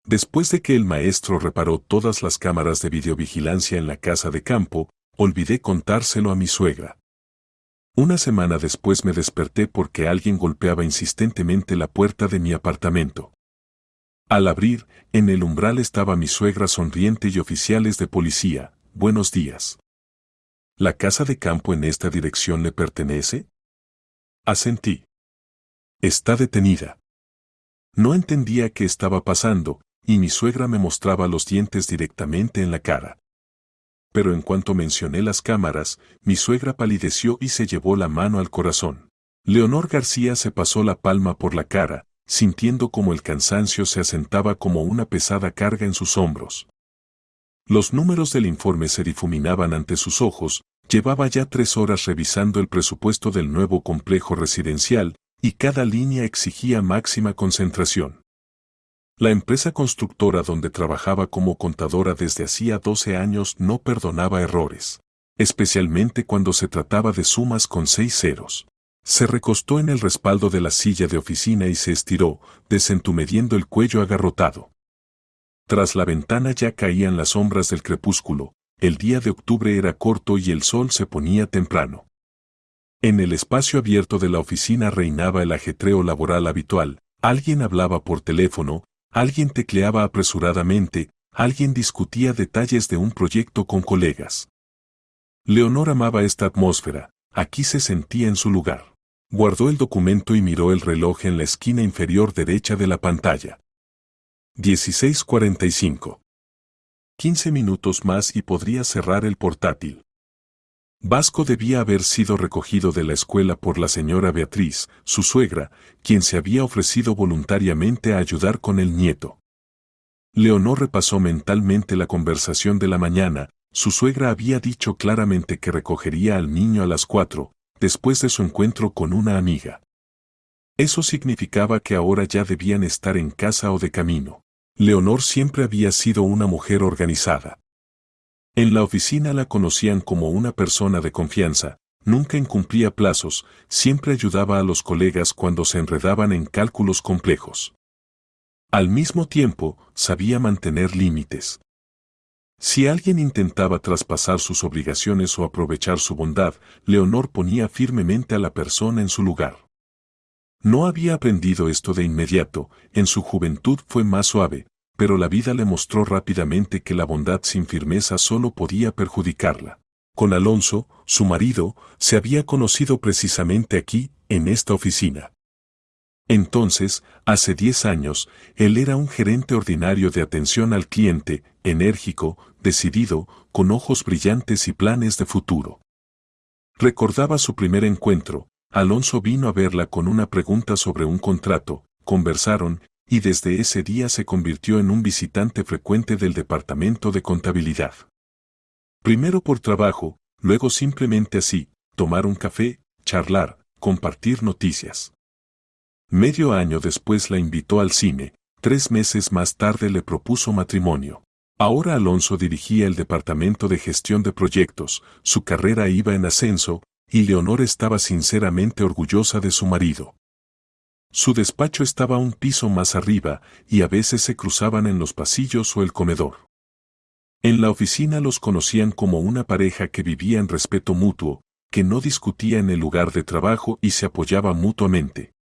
Después de que el maestro reparó todas las cámaras de videovigilancia en la casa de campo, olvidé contárselo a mi suegra. Una semana después me desperté porque alguien golpeaba insistentemente la puerta de mi apartamento. Al abrir, en el umbral estaba mi suegra sonriente y oficiales de policía. Buenos días. ¿La casa de campo en esta dirección le pertenece? Asentí. Está detenida. No entendía qué estaba pasando, y mi suegra me mostraba los dientes directamente en la cara. Pero en cuanto mencioné las cámaras, mi suegra palideció y se llevó la mano al corazón. Leonor García se pasó la palma por la cara, sintiendo como el cansancio se asentaba como una pesada carga en sus hombros. Los números del informe se difuminaban ante sus ojos. Llevaba ya 3 horas revisando el presupuesto del nuevo complejo residencial, y cada línea exigía máxima concentración. La empresa constructora donde trabajaba como contadora desde hacía 12 años no perdonaba errores, especialmente cuando se trataba de sumas con 6 ceros. Se recostó en el respaldo de la silla de oficina y se estiró, desentumeciendo el cuello agarrotado. Tras la ventana ya caían las sombras del crepúsculo. El día de octubre era corto y el sol se ponía temprano. En el espacio abierto de la oficina reinaba el ajetreo laboral habitual. Alguien hablaba por teléfono, alguien tecleaba apresuradamente, alguien discutía detalles de un proyecto con colegas. Leonor amaba esta atmósfera. Aquí se sentía en su lugar. Guardó el documento y miró el reloj en la esquina inferior derecha de la pantalla. 16:45. 15 minutos más y podría cerrar el portátil. Vasco debía haber sido recogido de la escuela por la señora Beatriz, su suegra, quien se había ofrecido voluntariamente a ayudar con el nieto. Leonor repasó mentalmente la conversación de la mañana. Su suegra había dicho claramente que recogería al niño a las 4, después de su encuentro con una amiga. Eso significaba que ahora ya debían estar en casa o de camino. Leonor siempre había sido una mujer organizada. En la oficina la conocían como una persona de confianza, nunca incumplía plazos, siempre ayudaba a los colegas cuando se enredaban en cálculos complejos. Al mismo tiempo, sabía mantener límites. Si alguien intentaba traspasar sus obligaciones o aprovechar su bondad, Leonor ponía firmemente a la persona en su lugar. No había aprendido esto de inmediato, en su juventud fue más suave, pero la vida le mostró rápidamente que la bondad sin firmeza solo podía perjudicarla. Con Alonso, su marido, se había conocido precisamente aquí, en esta oficina. Entonces, hace 10 años, él era un gerente ordinario de atención al cliente, enérgico, decidido, con ojos brillantes y planes de futuro. Recordaba su primer encuentro. Alonso vino a verla con una pregunta sobre un contrato, conversaron, y desde ese día se convirtió en un visitante frecuente del departamento de contabilidad. Primero por trabajo, luego simplemente así, tomar un café, charlar, compartir noticias. Medio año después la invitó al cine, 3 meses más tarde le propuso matrimonio. Ahora Alonso dirigía el departamento de gestión de proyectos, su carrera iba en ascenso, y Leonor estaba sinceramente orgullosa de su marido. Su despacho estaba un piso más arriba, y a veces se cruzaban en los pasillos o el comedor. En la oficina los conocían como una pareja que vivía en respeto mutuo, que no discutía en el lugar de trabajo y se apoyaba mutuamente.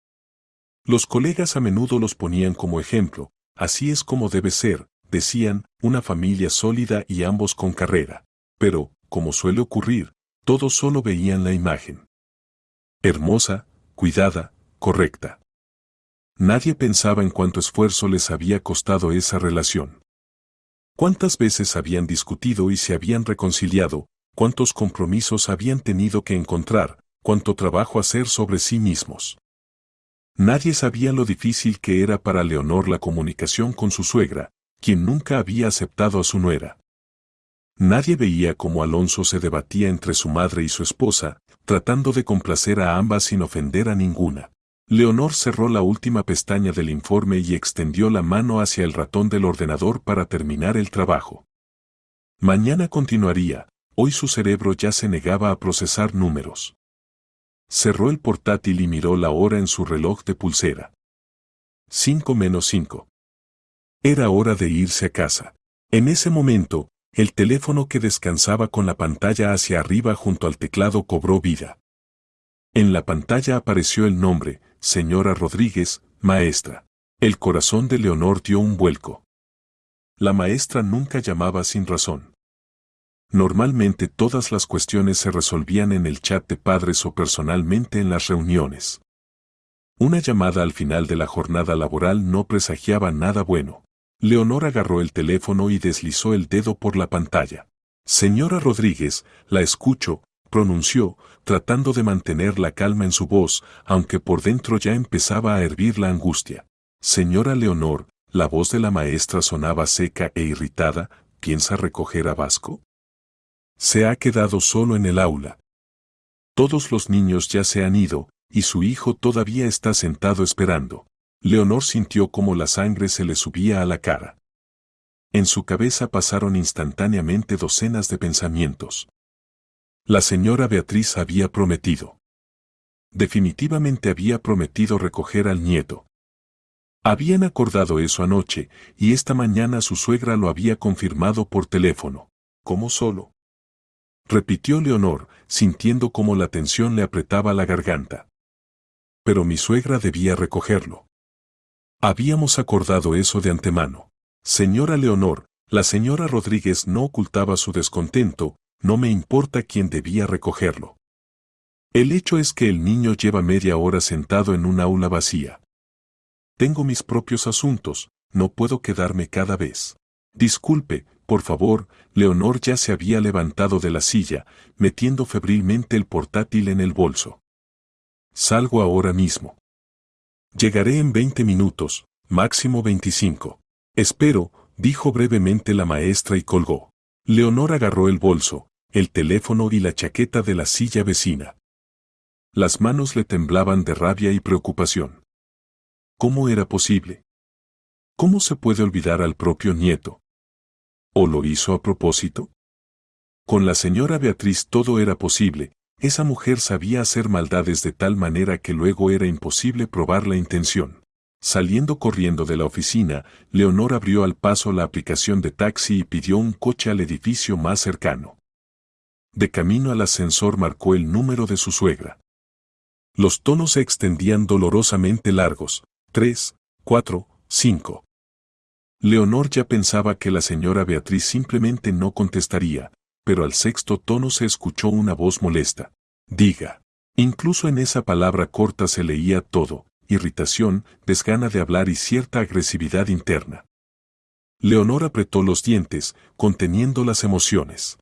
Los colegas a menudo los ponían como ejemplo. Así es como debe ser, decían, una familia sólida y ambos con carrera. Pero, como suele ocurrir, todos solo veían la imagen. Hermosa, cuidada, correcta. Nadie pensaba en cuánto esfuerzo les había costado esa relación. Cuántas veces habían discutido y se habían reconciliado, cuántos compromisos habían tenido que encontrar, cuánto trabajo hacer sobre sí mismos. Nadie sabía lo difícil que era para Leonor la comunicación con su suegra, quien nunca había aceptado a su nuera. Nadie veía cómo Alonso se debatía entre su madre y su esposa, tratando de complacer a ambas sin ofender a ninguna. Leonor cerró la última pestaña del informe y extendió la mano hacia el ratón del ordenador para terminar el trabajo. Mañana continuaría, hoy su cerebro ya se negaba a procesar números. Cerró el portátil y miró la hora en su reloj de pulsera. 5 menos 5. Era hora de irse a casa. En ese momento, el teléfono que descansaba con la pantalla hacia arriba junto al teclado cobró vida. En la pantalla apareció el nombre, señora Rodríguez, maestra. El corazón de Leonor dio un vuelco. La maestra nunca llamaba sin razón. Normalmente todas las cuestiones se resolvían en el chat de padres o personalmente en las reuniones. Una llamada al final de la jornada laboral no presagiaba nada bueno. Leonor agarró el teléfono y deslizó el dedo por la pantalla. Señora Rodríguez, la escucho, pronunció, tratando de mantener la calma en su voz, aunque por dentro ya empezaba a hervir la angustia. Señora Leonor, la voz de la maestra sonaba seca e irritada, ¿piensa recoger a Vasco? Se ha quedado solo en el aula. Todos los niños ya se han ido, y su hijo todavía está sentado esperando. Leonor sintió como la sangre se le subía a la cara. En su cabeza pasaron instantáneamente docenas de pensamientos. La señora Beatriz había prometido. Definitivamente había prometido recoger al nieto. Habían acordado eso anoche, y esta mañana su suegra lo había confirmado por teléfono. ¿Cómo solo? Repitió Leonor, sintiendo cómo la tensión le apretaba la garganta. Pero mi suegra debía recogerlo. Habíamos acordado eso de antemano. Señora Leonor, la señora Rodríguez no ocultaba su descontento, no me importa quién debía recogerlo. El hecho es que el niño lleva media hora sentado en un aula vacía. Tengo mis propios asuntos, no puedo quedarme cada vez. Disculpe, por favor, Leonor ya se había levantado de la silla, metiendo febrilmente el portátil en el bolso. Salgo ahora mismo. Llegaré en 20 minutos, máximo 25. Espero, dijo brevemente la maestra y colgó. Leonor agarró el bolso, el teléfono y la chaqueta de la silla vecina. Las manos le temblaban de rabia y preocupación. ¿Cómo era posible? ¿Cómo se puede olvidar al propio nieto? ¿O lo hizo a propósito? Con la señora Beatriz todo era posible. Esa mujer sabía hacer maldades de tal manera que luego era imposible probar la intención. Saliendo corriendo de la oficina, Leonor abrió al paso la aplicación de taxi y pidió un coche al edificio más cercano. De camino al ascensor marcó el número de su suegra. Los tonos se extendían dolorosamente largos. 3, 4, 5. Leonor ya pensaba que la señora Beatriz simplemente no contestaría, pero al sexto tono se escuchó una voz molesta. Diga. Incluso en esa palabra corta se leía todo, irritación, desgana de hablar y cierta agresividad interna. Leonor apretó los dientes, conteniendo las emociones.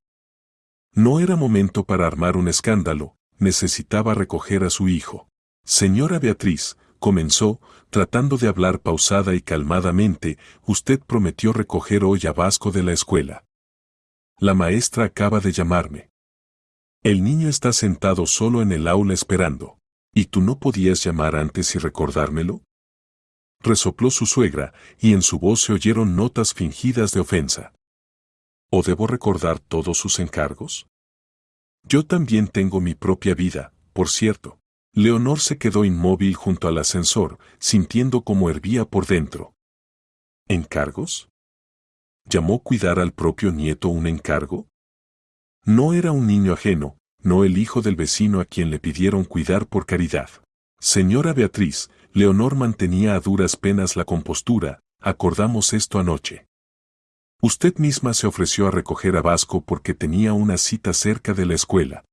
No era momento para armar un escándalo, necesitaba recoger a su hijo. Señora Beatriz, comenzó, tratando de hablar pausada y calmadamente, usted prometió recoger hoy a Vasco de la escuela. La maestra acaba de llamarme. El niño está sentado solo en el aula esperando. ¿Y tú no podías llamar antes y recordármelo? Resopló su suegra, y en su voz se oyeron notas fingidas de ofensa. ¿O debo recordar todos sus encargos? Yo también tengo mi propia vida, por cierto. Leonor se quedó inmóvil junto al ascensor, sintiendo cómo hervía por dentro. ¿Encargos? ¿Llamó cuidar al propio nieto un encargo? No era un niño ajeno, no el hijo del vecino a quien le pidieron cuidar por caridad. Señora Beatriz, Leonor mantenía a duras penas la compostura, acordamos esto anoche. Usted misma se ofreció a recoger a Vasco porque tenía una cita cerca de la escuela.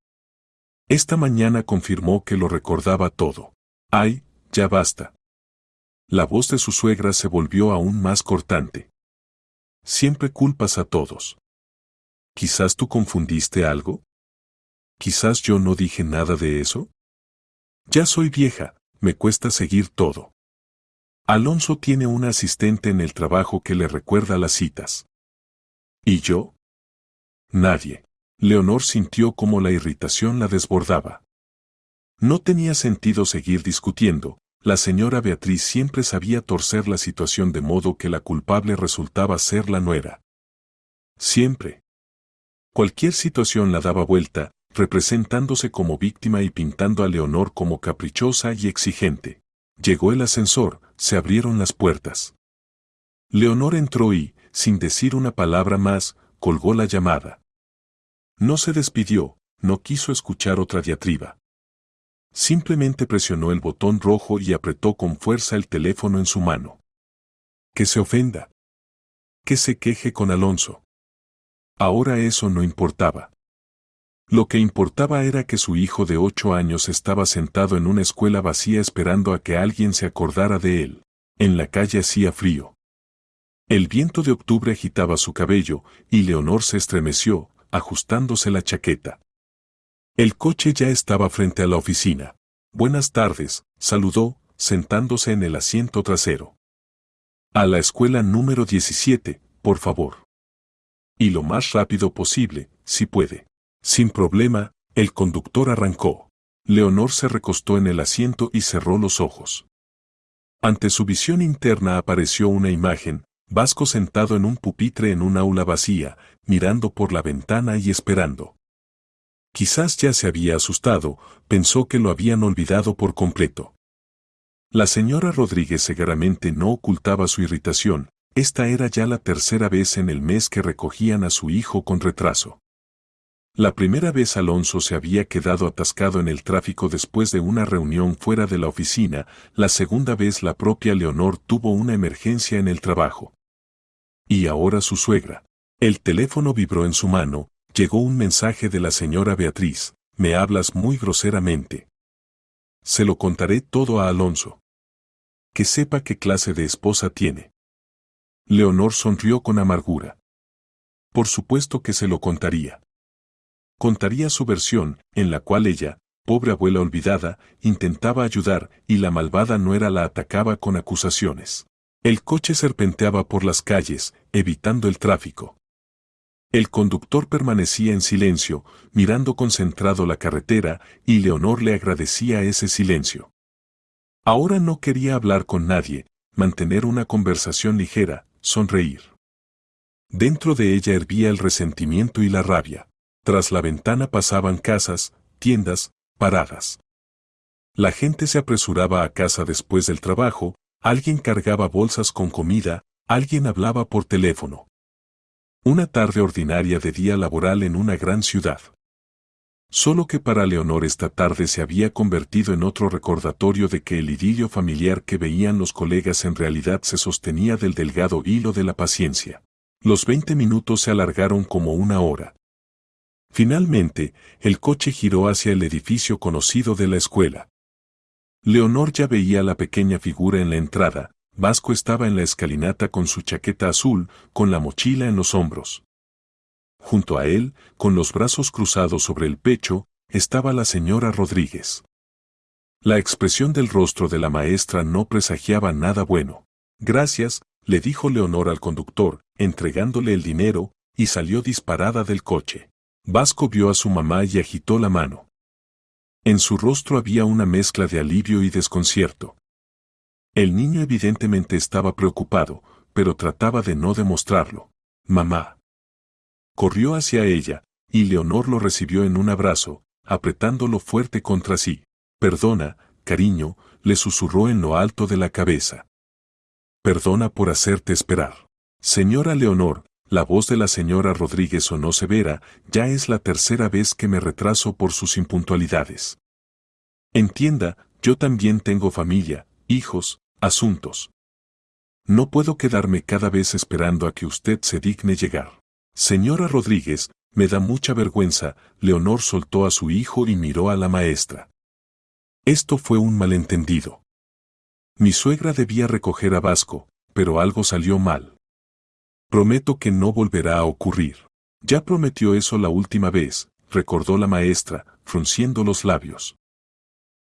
Esta mañana confirmó que lo recordaba todo. ¡Ay, ya basta! La voz de su suegra se volvió aún más cortante. Siempre culpas a todos. ¿Quizás tú confundiste algo? ¿Quizás yo no dije nada de eso? Ya soy vieja, me cuesta seguir todo. Alonso tiene una asistente en el trabajo que le recuerda las citas. ¿Y yo? Nadie. Leonor sintió como la irritación la desbordaba. No tenía sentido seguir discutiendo, la señora Beatriz siempre sabía torcer la situación de modo que la culpable resultaba ser la nuera. Siempre. Cualquier situación la daba vuelta, representándose como víctima y pintando a Leonor como caprichosa y exigente. Llegó el ascensor, se abrieron las puertas. Leonor entró y, sin decir una palabra más, colgó la llamada. No se despidió, no quiso escuchar otra diatriba. Simplemente presionó el botón rojo y apretó con fuerza el teléfono en su mano. Que se ofenda. Que se queje con Alonso. Ahora eso no importaba. Lo que importaba era que su hijo de 8 años estaba sentado en una escuela vacía esperando a que alguien se acordara de él. En la calle hacía frío. El viento de octubre agitaba su cabello, y Leonor se estremeció, ajustándose la chaqueta. El coche ya estaba frente a la oficina. Buenas tardes, saludó, sentándose en el asiento trasero. A la escuela número 17, por favor. Y lo más rápido posible, si puede. Sin problema, el conductor arrancó. Leonor se recostó en el asiento y cerró los ojos. Ante su visión interna apareció una imagen, Vasco sentado en un pupitre en un aula vacía, mirando por la ventana y esperando. Quizás ya se había asustado, pensó que lo habían olvidado por completo. La señora Rodríguez seguramente no ocultaba su irritación, esta era ya la tercera vez en el mes que recogían a su hijo con retraso. La primera vez Alonso se había quedado atascado en el tráfico después de una reunión fuera de la oficina, la segunda vez la propia Leonor tuvo una emergencia en el trabajo. Y ahora su suegra. El teléfono vibró en su mano, llegó un mensaje de la señora Beatriz, me hablas muy groseramente. Se lo contaré todo a Alonso. Que sepa qué clase de esposa tiene. Leonor sonrió con amargura. Por supuesto que se lo contaría. Contaría su versión, en la cual ella, pobre abuela olvidada, intentaba ayudar y la malvada nuera la atacaba con acusaciones. El coche serpenteaba por las calles, evitando el tráfico. El conductor permanecía en silencio, mirando concentrado la carretera, y Leonor le agradecía ese silencio. Ahora no quería hablar con nadie, mantener una conversación ligera, sonreír. Dentro de ella hervía el resentimiento y la rabia. Tras la ventana pasaban casas, tiendas, paradas. La gente se apresuraba a casa después del trabajo, alguien cargaba bolsas con comida, alguien hablaba por teléfono. Una tarde ordinaria de día laboral en una gran ciudad. Solo que para Leonor esta tarde se había convertido en otro recordatorio de que el idilio familiar que veían los colegas en realidad se sostenía del delgado hilo de la paciencia. Los 20 minutos se alargaron como una hora. Finalmente, el coche giró hacia el edificio conocido de la escuela. Leonor ya veía la pequeña figura en la entrada. Vasco estaba en la escalinata con su chaqueta azul, con la mochila en los hombros. Junto a él, con los brazos cruzados sobre el pecho, estaba la señora Rodríguez. La expresión del rostro de la maestra no presagiaba nada bueno. Gracias, le dijo Leonor al conductor, entregándole el dinero, y salió disparada del coche. Vasco vio a su mamá y agitó la mano. En su rostro había una mezcla de alivio y desconcierto. El niño evidentemente estaba preocupado, pero trataba de no demostrarlo. Mamá. Corrió hacia ella, y Leonor lo recibió en un abrazo, apretándolo fuerte contra sí. Perdona, cariño, le susurró en lo alto de la cabeza. Perdona por hacerte esperar. Señora Leonor, la voz de la señora Rodríguez sonó severa, ya es la tercera vez que me retraso por sus impuntualidades. Entienda, yo también tengo familia, hijos, asuntos. No puedo quedarme cada vez esperando a que usted se digne llegar. Señora Rodríguez, me da mucha vergüenza, Leonor soltó a su hijo y miró a la maestra. Esto fue un malentendido. Mi suegra debía recoger a Vasco, pero algo salió mal. Prometo que no volverá a ocurrir. Ya prometió eso la última vez, recordó la maestra, frunciendo los labios.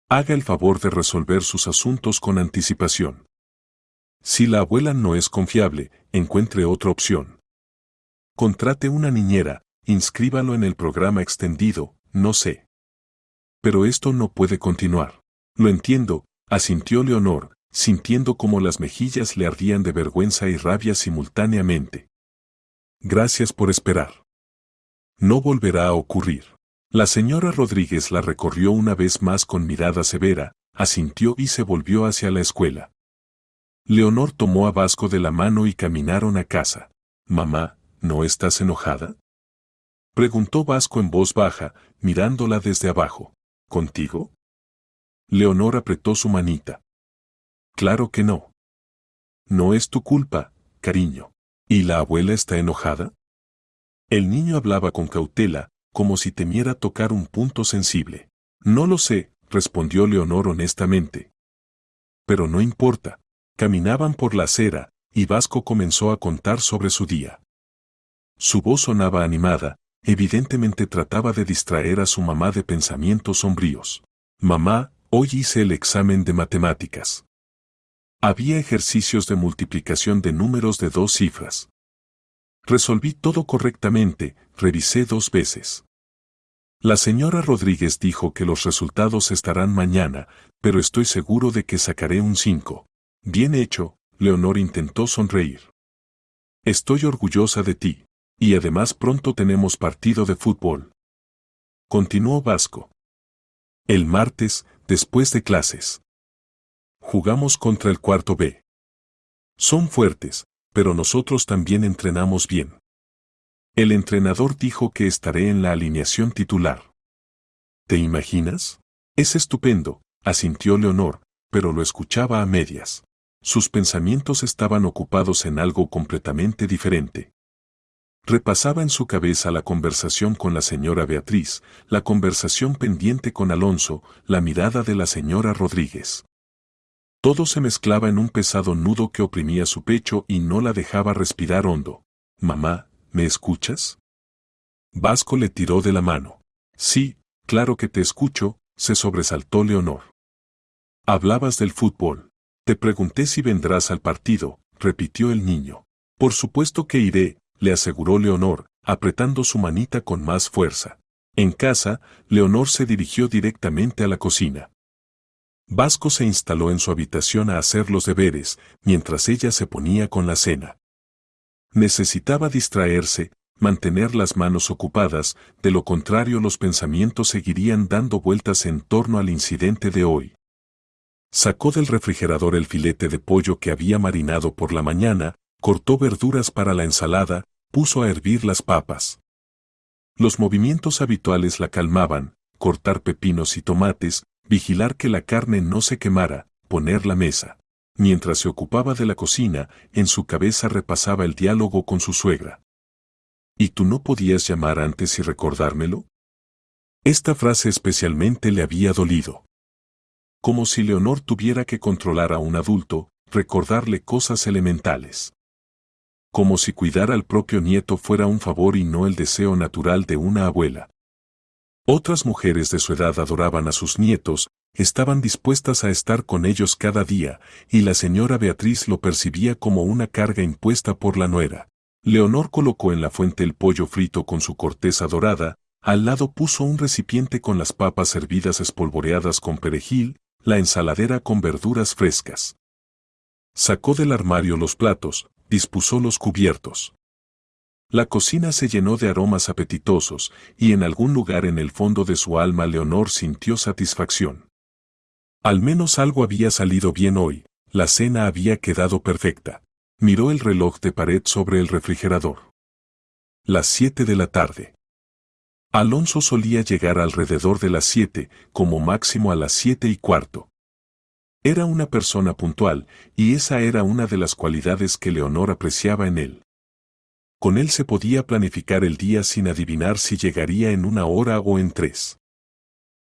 Haga el favor de resolver sus asuntos con anticipación. Si la abuela no es confiable, encuentre otra opción. Contrate una niñera, inscríbalo en el programa extendido, no sé. Pero esto no puede continuar. Lo entiendo, asintió Leonor, sintiendo como las mejillas le ardían de vergüenza y rabia simultáneamente. Gracias por esperar. No volverá a ocurrir. La señora Rodríguez la recorrió una vez más con mirada severa, asintió y se volvió hacia la escuela. Leonor tomó a Vasco de la mano y caminaron a casa. «Mamá, ¿no estás enojada?», preguntó Vasco en voz baja, mirándola desde abajo. «¿Contigo?». Leonor apretó su manita. «Claro que no. No es tu culpa, cariño. ¿Y la abuela está enojada?». El niño hablaba con cautela, como si temiera tocar un punto sensible. «No lo sé», respondió Leonor honestamente. «Pero no importa». Caminaban por la acera, y Vasco comenzó a contar sobre su día. Su voz sonaba animada, evidentemente trataba de distraer a su mamá de pensamientos sombríos. «Mamá, hoy hice el examen de matemáticas. Había ejercicios de multiplicación de números de 2 cifras. Resolví todo correctamente, revisé 2 veces. La señora Rodríguez dijo que los resultados estarán mañana, pero estoy seguro de que sacaré un 5. Bien hecho», Leonor intentó sonreír. «Estoy orgullosa de ti. Y además pronto tenemos partido de fútbol», continuó Vasco. «El martes, después de clases. Jugamos contra el cuarto B. Son fuertes, pero nosotros también entrenamos bien. El entrenador dijo que estaré en la alineación titular». «¿Te imaginas?». «Es estupendo», asintió Leonor, pero lo escuchaba a medias. Sus pensamientos estaban ocupados en algo completamente diferente. Repasaba en su cabeza la conversación con la señora Beatriz, la conversación pendiente con Alonso, la mirada de la señora Rodríguez. Todo se mezclaba en un pesado nudo que oprimía su pecho y no la dejaba respirar hondo. «Mamá, ¿me escuchas?». Vasco le tiró de la mano. «Sí, claro que te escucho», se sobresaltó Leonor. «Hablabas del fútbol. Te pregunté si vendrás al partido», repitió el niño. «Por supuesto que iré», le aseguró Leonor, apretando su manita con más fuerza. En casa, Leonor se dirigió directamente a la cocina. Vasco se instaló en su habitación a hacer los deberes, mientras ella se ponía con la cena. Necesitaba distraerse, mantener las manos ocupadas, de lo contrario los pensamientos seguirían dando vueltas en torno al incidente de hoy. Sacó del refrigerador el filete de pollo que había marinado por la mañana, cortó verduras para la ensalada, puso a hervir las papas. Los movimientos habituales la calmaban: cortar pepinos y tomates, vigilar que la carne no se quemara, poner la mesa. Mientras se ocupaba de la cocina, en su cabeza repasaba el diálogo con su suegra. «¿Y tú no podías llamar antes y recordármelo?». Esta frase especialmente le había dolido. Como si Leonor tuviera que controlar a un adulto, recordarle cosas elementales. Como si cuidar al propio nieto fuera un favor y no el deseo natural de una abuela. Otras mujeres de su edad adoraban a sus nietos, estaban dispuestas a estar con ellos cada día, y la señora Beatriz lo percibía como una carga impuesta por la nuera. Leonor colocó en la fuente el pollo frito con su corteza dorada, al lado puso un recipiente con las papas hervidas espolvoreadas con perejil, la ensaladera con verduras frescas. Sacó del armario los platos, dispuso los cubiertos. La cocina se llenó de aromas apetitosos, y en algún lugar en el fondo de su alma Leonor sintió satisfacción. Al menos algo había salido bien hoy, la cena había quedado perfecta. Miró el reloj de pared sobre el refrigerador. Las 7 de la tarde. Alonso solía llegar alrededor de las 7, como máximo a las 7:15. Era una persona puntual, y esa era una de las cualidades que Leonor apreciaba en él. Con él se podía planificar el día sin adivinar si llegaría en 1 hora o en 3.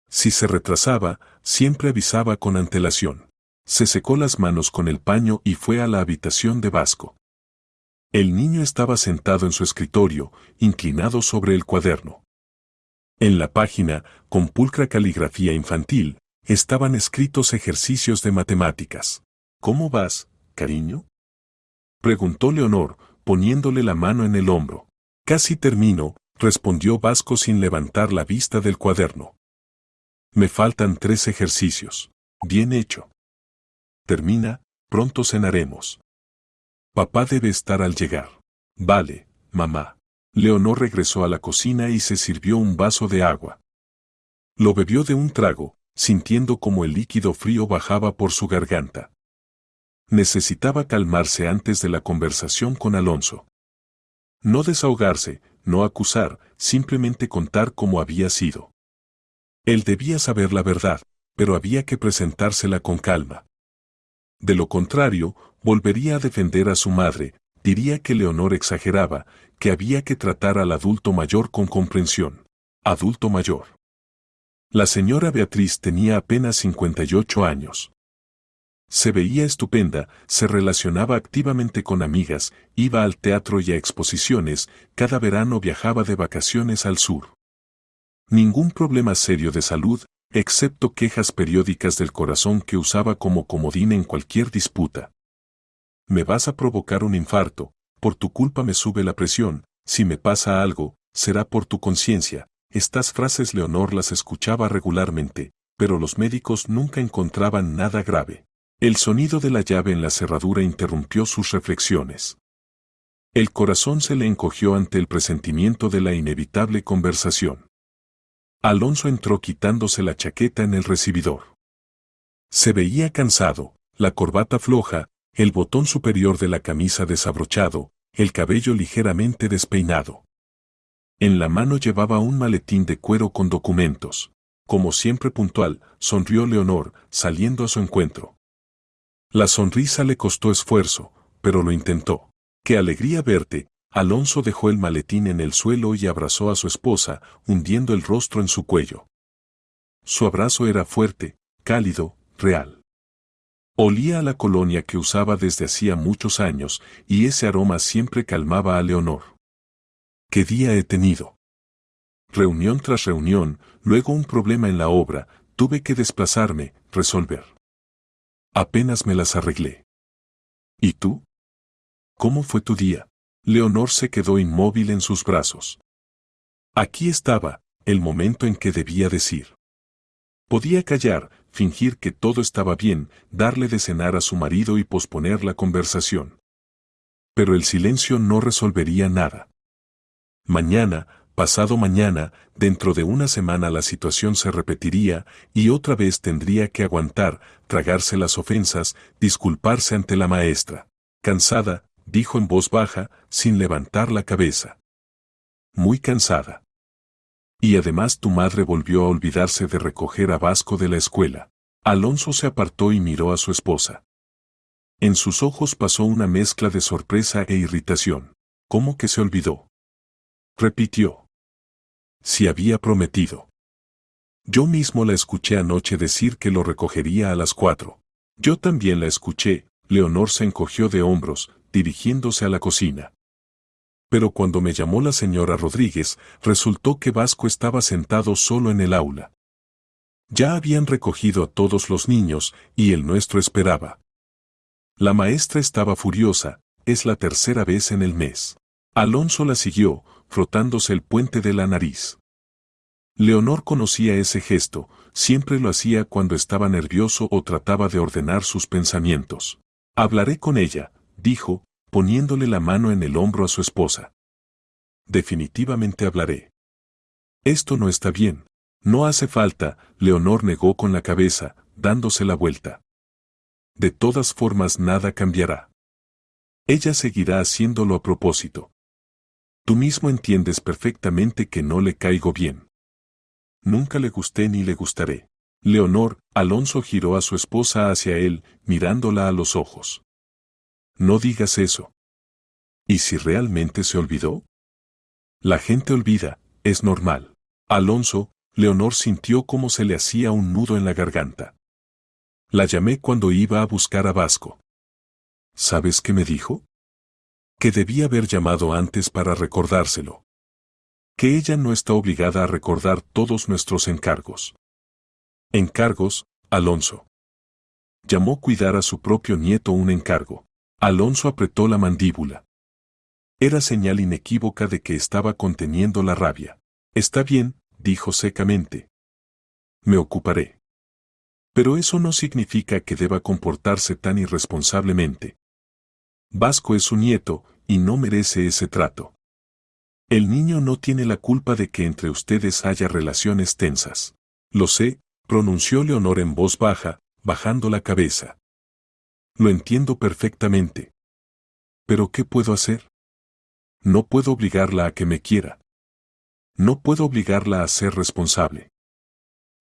Si se retrasaba, siempre avisaba con antelación. Se secó las manos con el paño y fue a la habitación de Vasco. El niño estaba sentado en su escritorio, inclinado sobre el cuaderno. En la página, con pulcra caligrafía infantil, estaban escritos ejercicios de matemáticas. «¿Cómo vas, cariño?», preguntó Leonor, poniéndole la mano en el hombro. «Casi termino», respondió Vasco sin levantar la vista del cuaderno. «Me faltan 3 ejercicios». «Bien hecho. Termina, pronto cenaremos. Papá debe estar al llegar». «Vale, mamá». Leonor regresó a la cocina y se sirvió un vaso de agua. Lo bebió de un trago, sintiendo como el líquido frío bajaba por su garganta. Necesitaba calmarse antes de la conversación con Alonso. No desahogarse, no acusar, simplemente contar cómo había sido. Él debía saber la verdad, pero había que presentársela con calma. De lo contrario, volvería a defender a su madre, diría que Leonor exageraba, que había que tratar al adulto mayor con comprensión. Adulto mayor. La señora Beatriz tenía apenas 58 años. Se veía estupenda, se relacionaba activamente con amigas, iba al teatro y a exposiciones, cada verano viajaba de vacaciones al sur. Ningún problema serio de salud, excepto quejas periódicas del corazón que usaba como comodín en cualquier disputa. Me vas a provocar un infarto, por tu culpa me sube la presión, si me pasa algo, será por tu conciencia. Estas frases Leonor las escuchaba regularmente, pero los médicos nunca encontraban nada grave. El sonido de la llave en la cerradura interrumpió sus reflexiones. El corazón se le encogió ante el presentimiento de la inevitable conversación. Alonso entró quitándose la chaqueta en el recibidor. Se veía cansado, la corbata floja, el botón superior de la camisa desabrochado, el cabello ligeramente despeinado. En la mano llevaba un maletín de cuero con documentos. Como siempre puntual, sonrió Leonor, saliendo a su encuentro. La sonrisa le costó esfuerzo, pero lo intentó. ¡Qué alegría verte! Alonso dejó el maletín en el suelo y abrazó a su esposa, hundiendo el rostro en su cuello. Su abrazo era fuerte, cálido, real. Olía a la colonia que usaba desde hacía muchos años, y ese aroma siempre calmaba a Leonor. ¿Qué día he tenido? Reunión tras reunión, luego un problema en la obra, tuve que desplazarme, resolver. Apenas me las arreglé. ¿Y tú? ¿Cómo fue tu día? Leonor se quedó inmóvil en sus brazos. Aquí estaba, el momento en que debía decir. Podía callar, fingir que todo estaba bien, darle de cenar a su marido y posponer la conversación. Pero el silencio no resolvería nada. Mañana, pasado mañana, dentro de una semana la situación se repetiría y otra vez tendría que aguantar, tragarse las ofensas, disculparse ante la maestra. Cansada, dijo en voz baja, sin levantar la cabeza. Muy cansada. Y además tu madre volvió a olvidarse de recoger a Vasco de la escuela. Alonso se apartó y miró a su esposa. En sus ojos pasó una mezcla de sorpresa e irritación. ¿Cómo que se olvidó? Repitió. Si había prometido. Yo mismo la escuché anoche decir que lo recogería a las 4. Yo también la escuché. Leonor se encogió de hombros, dirigiéndose a la cocina. Pero cuando me llamó la señora Rodríguez, resultó que Vasco estaba sentado solo en el aula. Ya habían recogido a todos los niños, y el nuestro esperaba. La maestra estaba furiosa, es la tercera vez en el mes. Alonso la siguió, frotándose el puente de la nariz. Leonor conocía ese gesto, siempre lo hacía cuando estaba nervioso o trataba de ordenar sus pensamientos. Hablaré con ella, dijo, poniéndole la mano en el hombro a su esposa. Definitivamente hablaré. Esto no está bien. No hace falta, Leonor negó con la cabeza, dándose la vuelta. De todas formas nada cambiará. Ella seguirá haciéndolo a propósito. Tú mismo entiendes perfectamente que no le caigo bien. Nunca le gusté ni le gustaré. Leonor, Alonso giró a su esposa hacia él, mirándola a los ojos. No digas eso. ¿Y si realmente se olvidó? La gente olvida, es normal. Alonso, Leonor sintió cómo se le hacía un nudo en la garganta. La llamé cuando iba a buscar a Vasco. ¿Sabes qué me dijo? Que debía haber llamado antes para recordárselo. Que ella no está obligada a recordar todos nuestros encargos. Encargos, Alonso. Llamó cuidar a su propio nieto un encargo. Alonso apretó la mandíbula. Era señal inequívoca de que estaba conteniendo la rabia. Está bien, dijo secamente. Me ocuparé. Pero eso no significa que deba comportarse tan irresponsablemente. Vasco es su nieto, y no merece ese trato. El niño no tiene la culpa de que entre ustedes haya relaciones tensas. Lo sé, pronunció Leonor en voz baja, bajando la cabeza. Lo entiendo perfectamente. ¿Pero qué puedo hacer? No puedo obligarla a que me quiera. No puedo obligarla a ser responsable.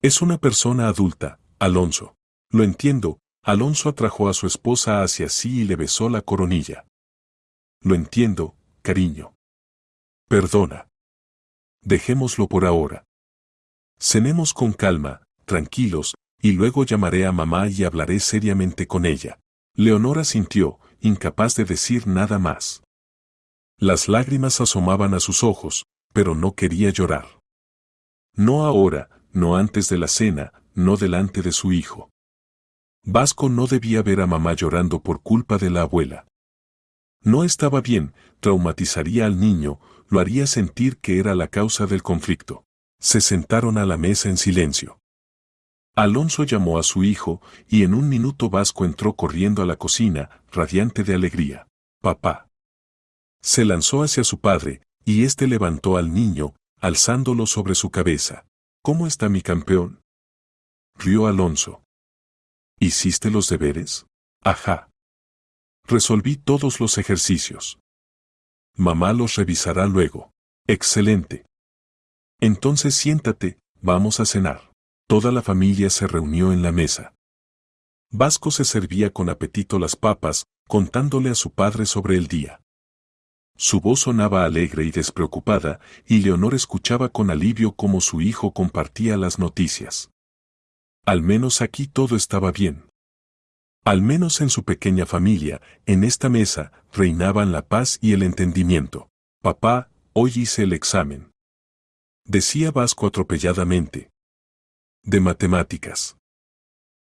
Es una persona adulta, Alonso. Lo entiendo. Alonso atrajo a su esposa hacia sí y le besó la coronilla. Lo entiendo, cariño. Perdona. Dejémoslo por ahora. Cenemos con calma, tranquilos, y luego llamaré a mamá y hablaré seriamente con ella. Leonora sintió, incapaz de decir nada más. Las lágrimas asomaban a sus ojos, pero no quería llorar. No ahora, no antes de la cena, no delante de su hijo. Vasco no debía ver a mamá llorando por culpa de la abuela. No estaba bien, traumatizaría al niño, lo haría sentir que era la causa del conflicto. Se sentaron a la mesa en silencio. Alonso llamó a su hijo, y en un minuto Vasco entró corriendo a la cocina, radiante de alegría. Papá. Se lanzó hacia su padre, y éste levantó al niño, alzándolo sobre su cabeza. ¿Cómo está mi campeón? Rió Alonso. ¿Hiciste los deberes? Ajá. Resolví todos los ejercicios. Mamá los revisará luego. Excelente. Entonces siéntate, vamos a cenar. Toda la familia se reunió en la mesa. Vasco se servía con apetito las papas, contándole a su padre sobre el día. Su voz sonaba alegre y despreocupada, y Leonor escuchaba con alivio cómo su hijo compartía las noticias. Al menos aquí todo estaba bien. Al menos en su pequeña familia, en esta mesa, reinaban la paz y el entendimiento. Papá, hoy hice el examen. Decía Vasco atropelladamente. De matemáticas.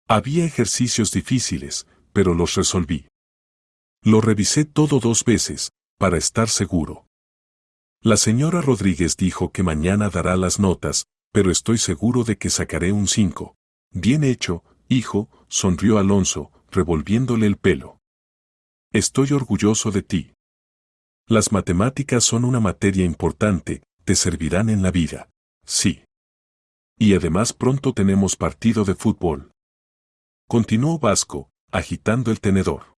Había ejercicios difíciles, pero los resolví. Lo revisé todo 2 veces, para estar seguro. La señora Rodríguez dijo que mañana dará las notas, pero estoy seguro de que sacaré un 5. Bien hecho, hijo, sonrió Alonso, revolviéndole el pelo. Estoy orgulloso de ti. Las matemáticas son una materia importante, te servirán en la vida. Sí. Y además pronto tenemos partido de fútbol. Continuó Vasco, agitando el tenedor.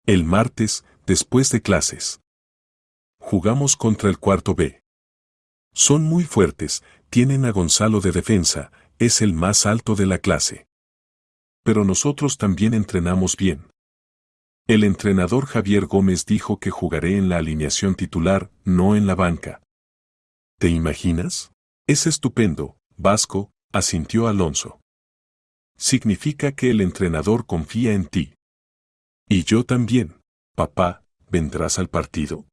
El martes, después de clases. Jugamos contra el cuarto B. Son muy fuertes, tienen a Gonzalo de defensa, es el más alto de la clase. Pero nosotros también entrenamos bien. El entrenador Javier Gómez dijo que jugaré en la alineación titular, no en la banca. ¿Te imaginas? Es estupendo, Vasco, asintió Alonso. Significa que el entrenador confía en ti. Y yo también. Papá, ¿vendrás al partido?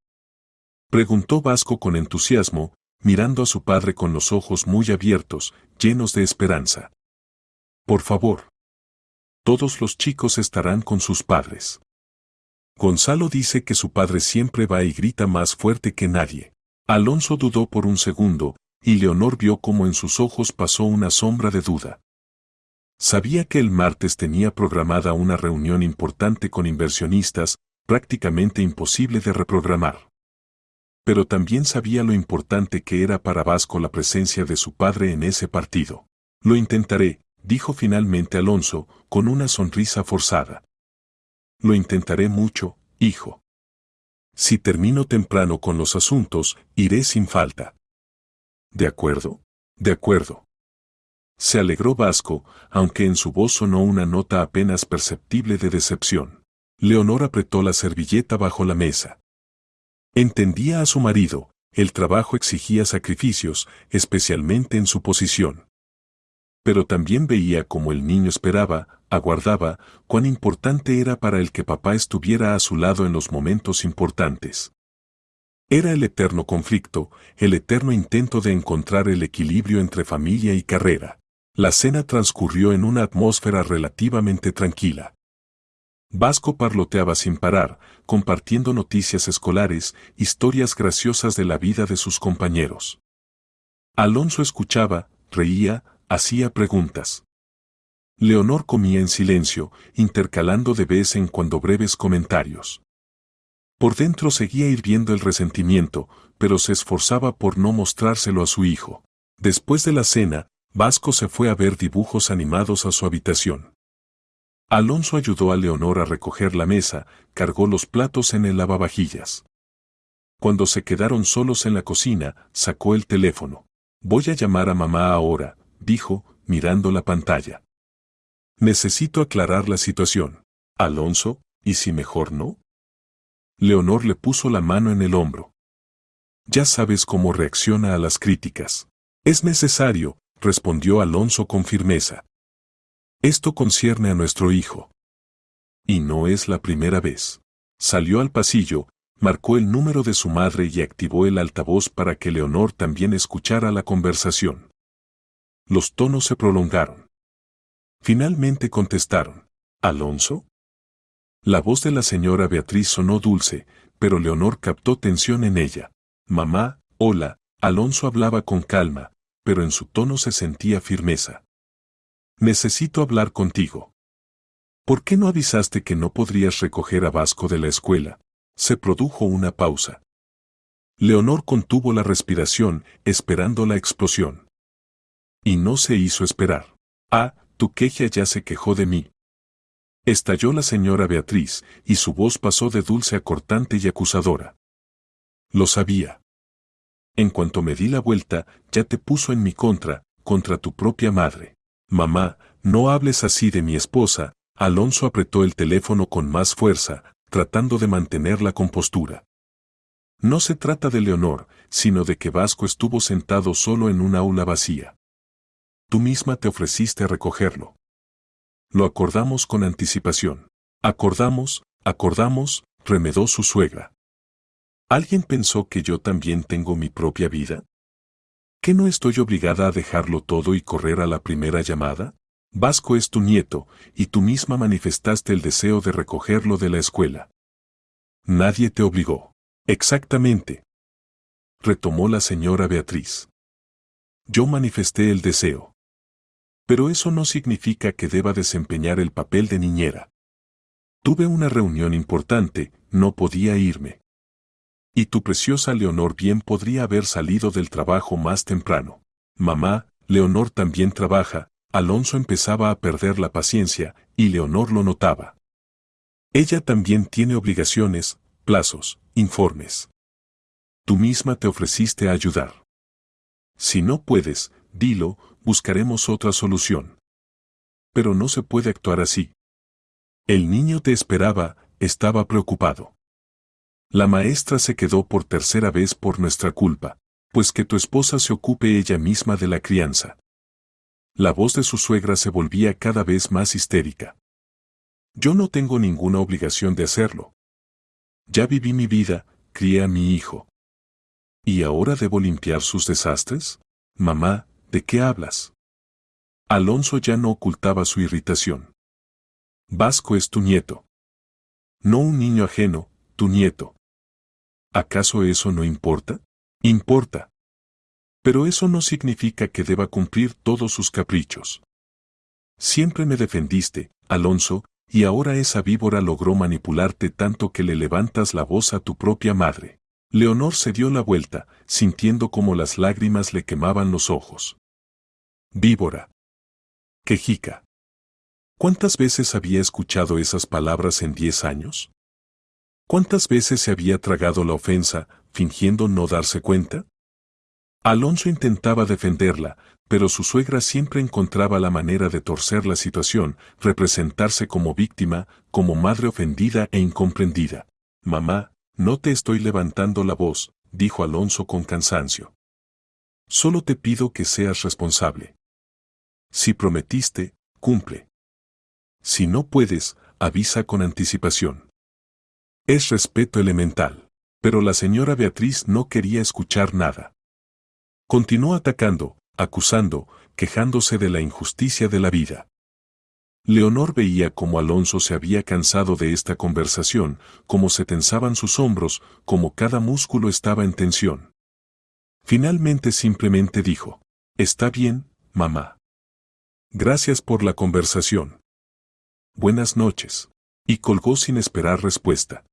Preguntó Vasco con entusiasmo, mirando a su padre con los ojos muy abiertos, llenos de esperanza. Por favor. Todos los chicos estarán con sus padres. Gonzalo dice que su padre siempre va y grita más fuerte que nadie. Alonso dudó por un segundo, y Leonor vio cómo en sus ojos pasó una sombra de duda. Sabía que el martes tenía programada una reunión importante con inversionistas, prácticamente imposible de reprogramar. Pero también sabía lo importante que era para Vasco la presencia de su padre en ese partido. Lo intentaré, dijo finalmente Alonso, con una sonrisa forzada. Lo intentaré mucho, hijo. Si termino temprano con los asuntos, iré sin falta. ¿De acuerdo? De acuerdo. Se alegró Vasco, aunque en su voz sonó una nota apenas perceptible de decepción. Leonor apretó la servilleta bajo la mesa. Entendía a su marido, el trabajo exigía sacrificios, especialmente en su posición. Pero también veía como el niño esperaba, aguardaba, cuán importante era para él que papá estuviera a su lado en los momentos importantes. Era el eterno conflicto, el eterno intento de encontrar el equilibrio entre familia y carrera. La cena transcurrió en una atmósfera relativamente tranquila. Vasco parloteaba sin parar, compartiendo noticias escolares, historias graciosas de la vida de sus compañeros. Alonso escuchaba, reía, hacía preguntas. Leonor comía en silencio, intercalando de vez en cuando breves comentarios. Por dentro seguía hirviendo el resentimiento, pero se esforzaba por no mostrárselo a su hijo. Después de la cena, Vasco se fue a ver dibujos animados a su habitación. Alonso ayudó a Leonor a recoger la mesa, cargó los platos en el lavavajillas. Cuando se quedaron solos en la cocina, sacó el teléfono. Voy a llamar a mamá ahora, dijo, mirando la pantalla. Necesito aclarar la situación. Alonso, ¿y si mejor no? Leonor le puso la mano en el hombro. Ya sabes cómo reacciona a las críticas. Es necesario, respondió Alonso con firmeza. Esto concierne a nuestro hijo. Y no es la primera vez. Salió al pasillo, marcó el número de su madre y activó el altavoz para que Leonor también escuchara la conversación. Los tonos se prolongaron. Finalmente contestaron. ¿Alonso? La voz de la señora Beatriz sonó dulce, pero Leonor captó tensión en ella. Mamá, hola. Alonso hablaba con calma, pero en su tono se sentía firmeza. Necesito hablar contigo. ¿Por qué no avisaste que no podrías recoger a Vasco de la escuela? Se produjo una pausa. Leonor contuvo la respiración, esperando la explosión. Y no se hizo esperar. Ah, tu queja ya se quejó de mí. Estalló la señora Beatriz, y su voz pasó de dulce a cortante y acusadora. Lo sabía. En cuanto me di la vuelta, ya te puso en mi contra tu propia madre. Mamá, no hables así de mi esposa. Alonso apretó el teléfono con más fuerza, tratando de mantener la compostura. No se trata de Leonor, sino de que Vasco estuvo sentado solo en un aula vacía. Tú misma te ofreciste a recogerlo. Lo acordamos con anticipación. Acordamos, remedó su suegra. ¿Alguien pensó que yo también tengo mi propia vida? ¿Que no estoy obligada a dejarlo todo y correr a la primera llamada? Vasco es tu nieto, y tú misma manifestaste el deseo de recogerlo de la escuela. Nadie te obligó. Exactamente. Retomó la señora Beatriz. Yo manifesté el deseo. Pero eso no significa que deba desempeñar el papel de niñera. Tuve una reunión importante, no podía irme. Y tu preciosa Leonor bien podría haber salido del trabajo más temprano. Mamá, Leonor también trabaja. Alonso empezaba a perder la paciencia, y Leonor lo notaba. Ella también tiene obligaciones, plazos, informes. Tú misma te ofreciste a ayudar. Si no puedes, dilo, buscaremos otra solución. Pero no se puede actuar así. El niño te esperaba, estaba preocupado. La maestra se quedó por tercera vez por nuestra culpa, pues que tu esposa se ocupe ella misma de la crianza. La voz de su suegra se volvía cada vez más histérica. Yo no tengo ninguna obligación de hacerlo. Ya viví mi vida, crié a mi hijo. ¿Y ahora debo limpiar sus desastres? Mamá, ¿de qué hablas? Alonso ya no ocultaba su irritación. Vasco es tu nieto. No un niño ajeno, tu nieto. ¿Acaso eso no importa? Importa. Pero eso no significa que deba cumplir todos sus caprichos. Siempre me defendiste, Alonso, y ahora esa víbora logró manipularte tanto que le levantas la voz a tu propia madre. Leonor se dio la vuelta, sintiendo como las lágrimas le quemaban los ojos. Víbora. Quejica. ¿Cuántas veces había escuchado esas palabras en 10 años? ¿Cuántas veces se había tragado la ofensa, fingiendo no darse cuenta? Alonso intentaba defenderla, pero su suegra siempre encontraba la manera de torcer la situación, representarse como víctima, como madre ofendida e incomprendida. Mamá, no te estoy levantando la voz, dijo Alonso con cansancio. Solo te pido que seas responsable. Si prometiste, cumple. Si no puedes, avisa con anticipación. Es respeto elemental. Pero la señora Beatriz no quería escuchar nada. Continuó atacando, acusando, quejándose de la injusticia de la vida. Leonor veía cómo Alonso se había cansado de esta conversación, cómo se tensaban sus hombros, cómo cada músculo estaba en tensión. Finalmente simplemente dijo, «Está bien, mamá. Gracias por la conversación. Buenas noches». Y colgó sin esperar respuesta.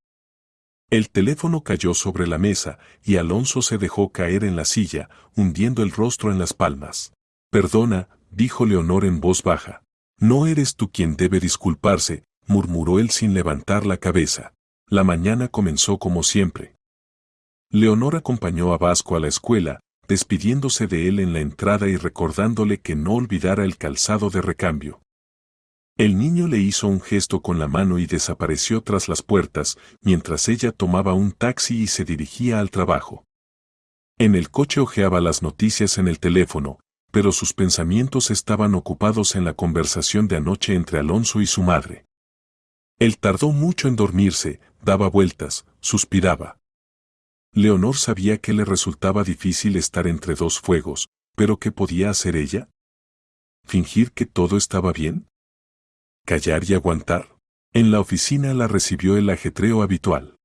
El teléfono cayó sobre la mesa y Alonso se dejó caer en la silla, hundiendo el rostro en las palmas. «Perdona», dijo Leonor en voz baja. No eres tú quien debe disculparse, murmuró él sin levantar la cabeza. La mañana comenzó como siempre. Leonor acompañó a Vasco a la escuela, despidiéndose de él en la entrada y recordándole que no olvidara el calzado de recambio. El niño le hizo un gesto con la mano y desapareció tras las puertas, mientras ella tomaba un taxi y se dirigía al trabajo. En el coche hojeaba las noticias en el teléfono, pero sus pensamientos estaban ocupados en la conversación de anoche entre Alonso y su madre. Él tardó mucho en dormirse, daba vueltas, suspiraba. Leonor sabía que le resultaba difícil estar entre dos fuegos, pero ¿qué podía hacer ella? ¿Fingir que todo estaba bien? ¿Callar y aguantar? En la oficina la recibió el ajetreo habitual.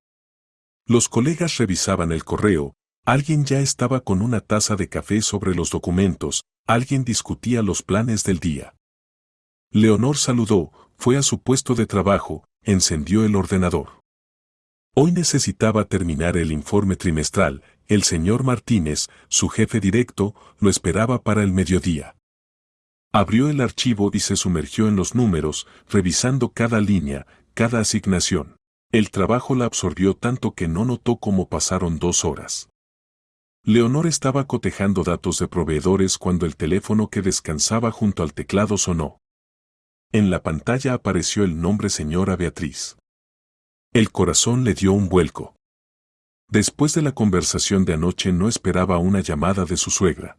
Los colegas revisaban el correo, alguien ya estaba con una taza de café sobre los documentos, alguien discutía los planes del día. Leonor saludó, fue a su puesto de trabajo, encendió el ordenador. Hoy necesitaba terminar el informe trimestral, el señor Martínez, su jefe directo, lo esperaba para el mediodía. Abrió el archivo y se sumergió en los números, revisando cada línea, cada asignación. El trabajo la absorbió tanto que no notó cómo pasaron 2 horas. Leonor estaba cotejando datos de proveedores cuando el teléfono que descansaba junto al teclado sonó. En la pantalla apareció el nombre señora Beatriz. El corazón le dio un vuelco. Después de la conversación de anoche no esperaba una llamada de su suegra.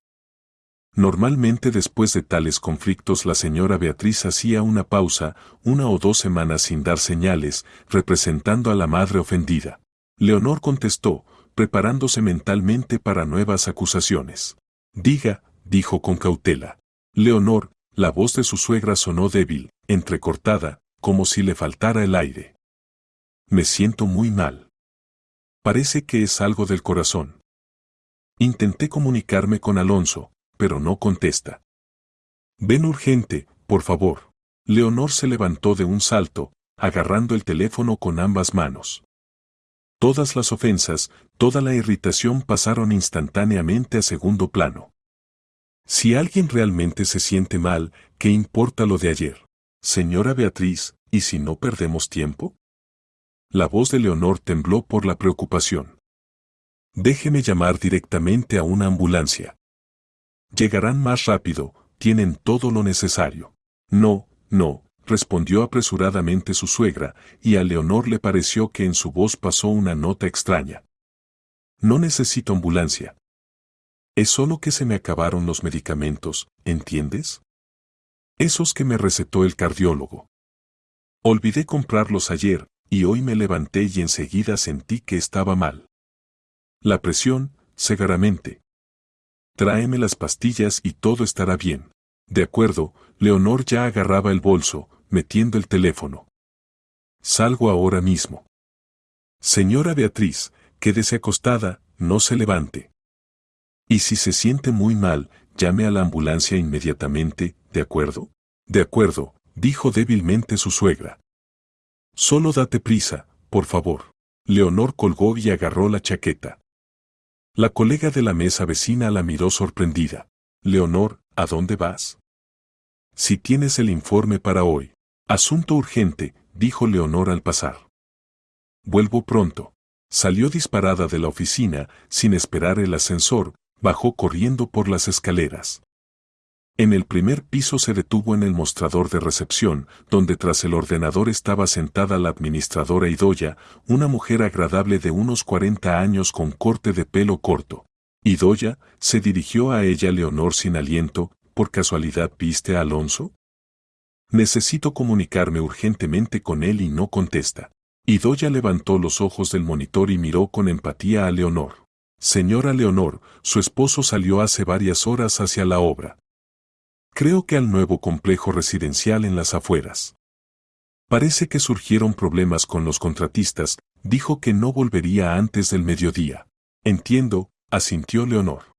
Normalmente después de tales conflictos la señora Beatriz hacía una pausa, 1 o 2 semanas sin dar señales, representando a la madre ofendida. Leonor contestó, preparándose mentalmente para nuevas acusaciones. Diga, dijo con cautela. Leonor, la voz de su suegra sonó débil, entrecortada, como si le faltara el aire. Me siento muy mal. Parece que es algo del corazón. Intenté comunicarme con Alonso, pero no contesta. Ven urgente, por favor. Leonor se levantó de un salto, agarrando el teléfono con ambas manos. Todas las ofensas, toda la irritación pasaron instantáneamente a segundo plano. Si alguien realmente se siente mal, ¿qué importa lo de ayer? Señora Beatriz, ¿y si no perdemos tiempo? La voz de Leonor tembló por la preocupación. Déjeme llamar directamente a una ambulancia. Llegarán más rápido, tienen todo lo necesario. No, no, respondió apresuradamente su suegra, y a Leonor le pareció que en su voz pasó una nota extraña. No necesito ambulancia. Es solo que se me acabaron los medicamentos, ¿entiendes? Esos que me recetó el cardiólogo. Olvidé comprarlos ayer, y hoy me levanté y enseguida sentí que estaba mal. La presión, severamente. Tráeme las pastillas y todo estará bien. De acuerdo, Leonor ya agarraba el bolso, metiendo el teléfono. Salgo ahora mismo. Señora Beatriz, quédese acostada, no se levante. Y si se siente muy mal, llame a la ambulancia inmediatamente, ¿de acuerdo? De acuerdo, dijo débilmente su suegra. Solo date prisa, por favor. Leonor colgó y agarró la chaqueta. La colega de la mesa vecina la miró sorprendida. Leonor, ¿a dónde vas? Si tienes el informe para hoy. Asunto urgente, dijo Leonor al pasar. Vuelvo pronto. Salió disparada de la oficina, sin esperar el ascensor, bajó corriendo por las escaleras. En el primer piso se detuvo en el mostrador de recepción, donde tras el ordenador estaba sentada la administradora Idoya, una mujer agradable de unos 40 años con corte de pelo corto. Idoya, se dirigió a ella Leonor sin aliento, ¿por casualidad viste a Alonso? Necesito comunicarme urgentemente con él y no contesta. Idoya levantó los ojos del monitor y miró con empatía a Leonor. Señora Leonor, su esposo salió hace varias horas hacia la obra. Creo que al nuevo complejo residencial en las afueras. Parece que surgieron problemas con los contratistas, dijo que no volvería antes del mediodía. Entiendo, asintió Leonor.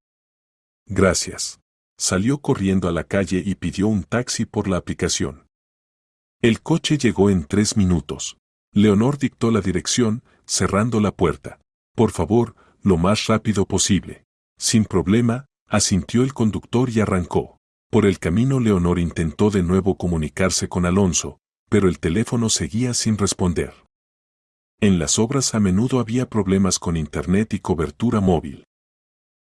Gracias. Salió corriendo a la calle y pidió un taxi por la aplicación. El coche llegó en 3 minutos. Leonor dictó la dirección, cerrando la puerta. Por favor, lo más rápido posible. Sin problema, asintió el conductor y arrancó. Por el camino Leonor intentó de nuevo comunicarse con Alonso, pero el teléfono seguía sin responder. En las obras a menudo había problemas con internet y cobertura móvil.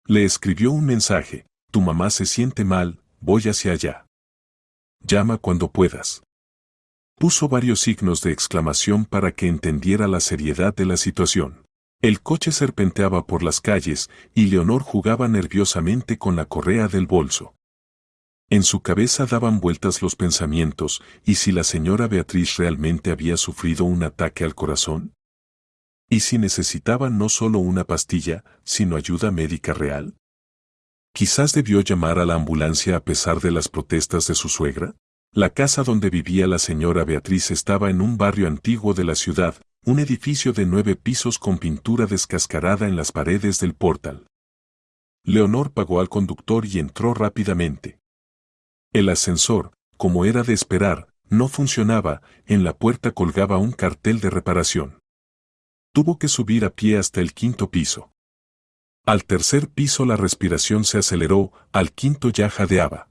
Le escribió un mensaje: tu mamá se siente mal, voy hacia allá. Llama cuando puedas. Puso varios signos de exclamación para que entendiera la seriedad de la situación. El coche serpenteaba por las calles y Leonor jugaba nerviosamente con la correa del bolso. En su cabeza daban vueltas los pensamientos: ¿y si la señora Beatriz realmente había sufrido un ataque al corazón? ¿Y si necesitaba no solo una pastilla, sino ayuda médica real? Quizás debió llamar a la ambulancia a pesar de las protestas de su suegra. La casa donde vivía la señora Beatriz estaba en un barrio antiguo de la ciudad, un edificio de 9 pisos con pintura descascarada en las paredes del portal. Leonor pagó al conductor y entró rápidamente. El ascensor, como era de esperar, no funcionaba, en la puerta colgaba un cartel de reparación. Tuvo que subir a pie hasta el 5.º piso. Al 3.er piso la respiración se aceleró, al 5.º ya jadeaba.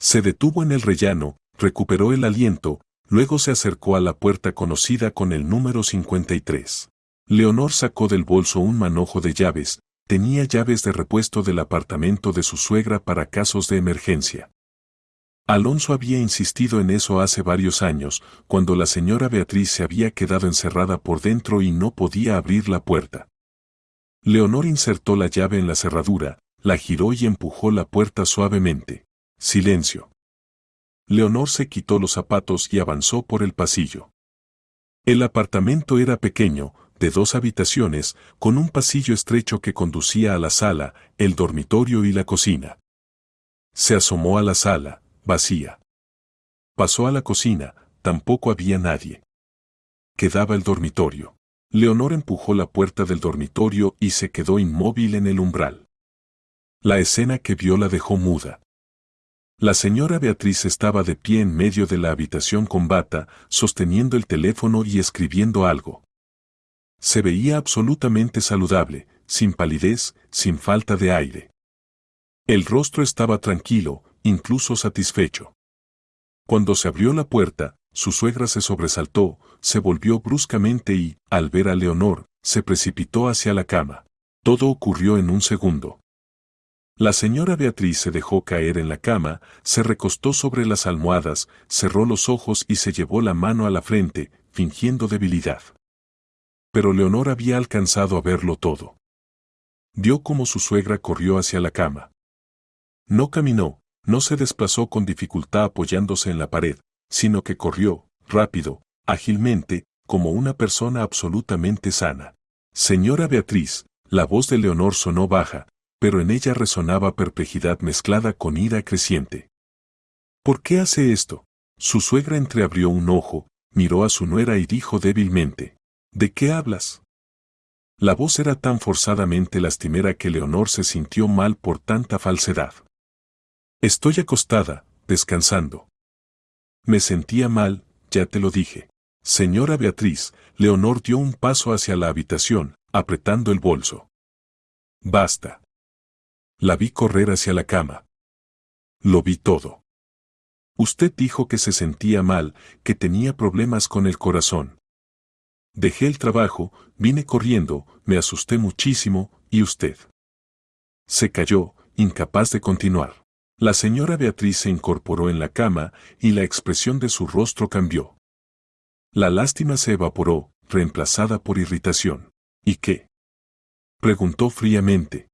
Se detuvo en el rellano, recuperó el aliento, luego se acercó a la puerta conocida con el número 53. Leonor sacó del bolso un manojo de llaves, tenía llaves de repuesto del apartamento de su suegra para casos de emergencia. Alonso había insistido en eso hace varios años, cuando la señora Beatriz se había quedado encerrada por dentro y no podía abrir la puerta. Leonor insertó la llave en la cerradura, la giró y empujó la puerta suavemente. Silencio. Leonor se quitó los zapatos y avanzó por el pasillo. El apartamento era pequeño, de 2 habitaciones, con un pasillo estrecho que conducía a la sala, el dormitorio y la cocina. Se asomó a la sala, vacía. Pasó a la cocina, tampoco había nadie. Quedaba el dormitorio. Leonor empujó la puerta del dormitorio y se quedó inmóvil en el umbral. La escena que vio la dejó muda. La señora Beatriz estaba de pie en medio de la habitación con bata, sosteniendo el teléfono y escribiendo algo. Se veía absolutamente saludable, sin palidez, sin falta de aire. El rostro estaba tranquilo, incluso satisfecho. Cuando se abrió la puerta, su suegra se sobresaltó, se volvió bruscamente y, al ver a Leonor, se precipitó hacia la cama. Todo ocurrió en un segundo. La señora Beatriz se dejó caer en la cama, se recostó sobre las almohadas, cerró los ojos y se llevó la mano a la frente, fingiendo debilidad. Pero Leonor había alcanzado a verlo todo. Vio cómo su suegra corrió hacia la cama. No caminó, no se desplazó con dificultad apoyándose en la pared, sino que corrió, rápido, ágilmente, como una persona absolutamente sana. Señora Beatriz, la voz de Leonor sonó baja, pero en ella resonaba perplejidad mezclada con ira creciente. ¿Por qué hace esto? Su suegra entreabrió un ojo, miró a su nuera y dijo débilmente: ¿de qué hablas? La voz era tan forzadamente lastimera que Leonor se sintió mal por tanta falsedad. Estoy acostada, descansando. Me sentía mal, ya te lo dije. Señora Beatriz, Leonor dio un paso hacia la habitación, apretando el bolso. Basta. La vi correr hacia la cama. Lo vi todo. Usted dijo que se sentía mal, que tenía problemas con el corazón. Dejé el trabajo, vine corriendo, me asusté muchísimo, ¿y usted? Se calló, incapaz de continuar. La señora Beatriz se incorporó en la cama y la expresión de su rostro cambió. La lástima se evaporó, reemplazada por irritación. ¿Y qué? Preguntó fríamente.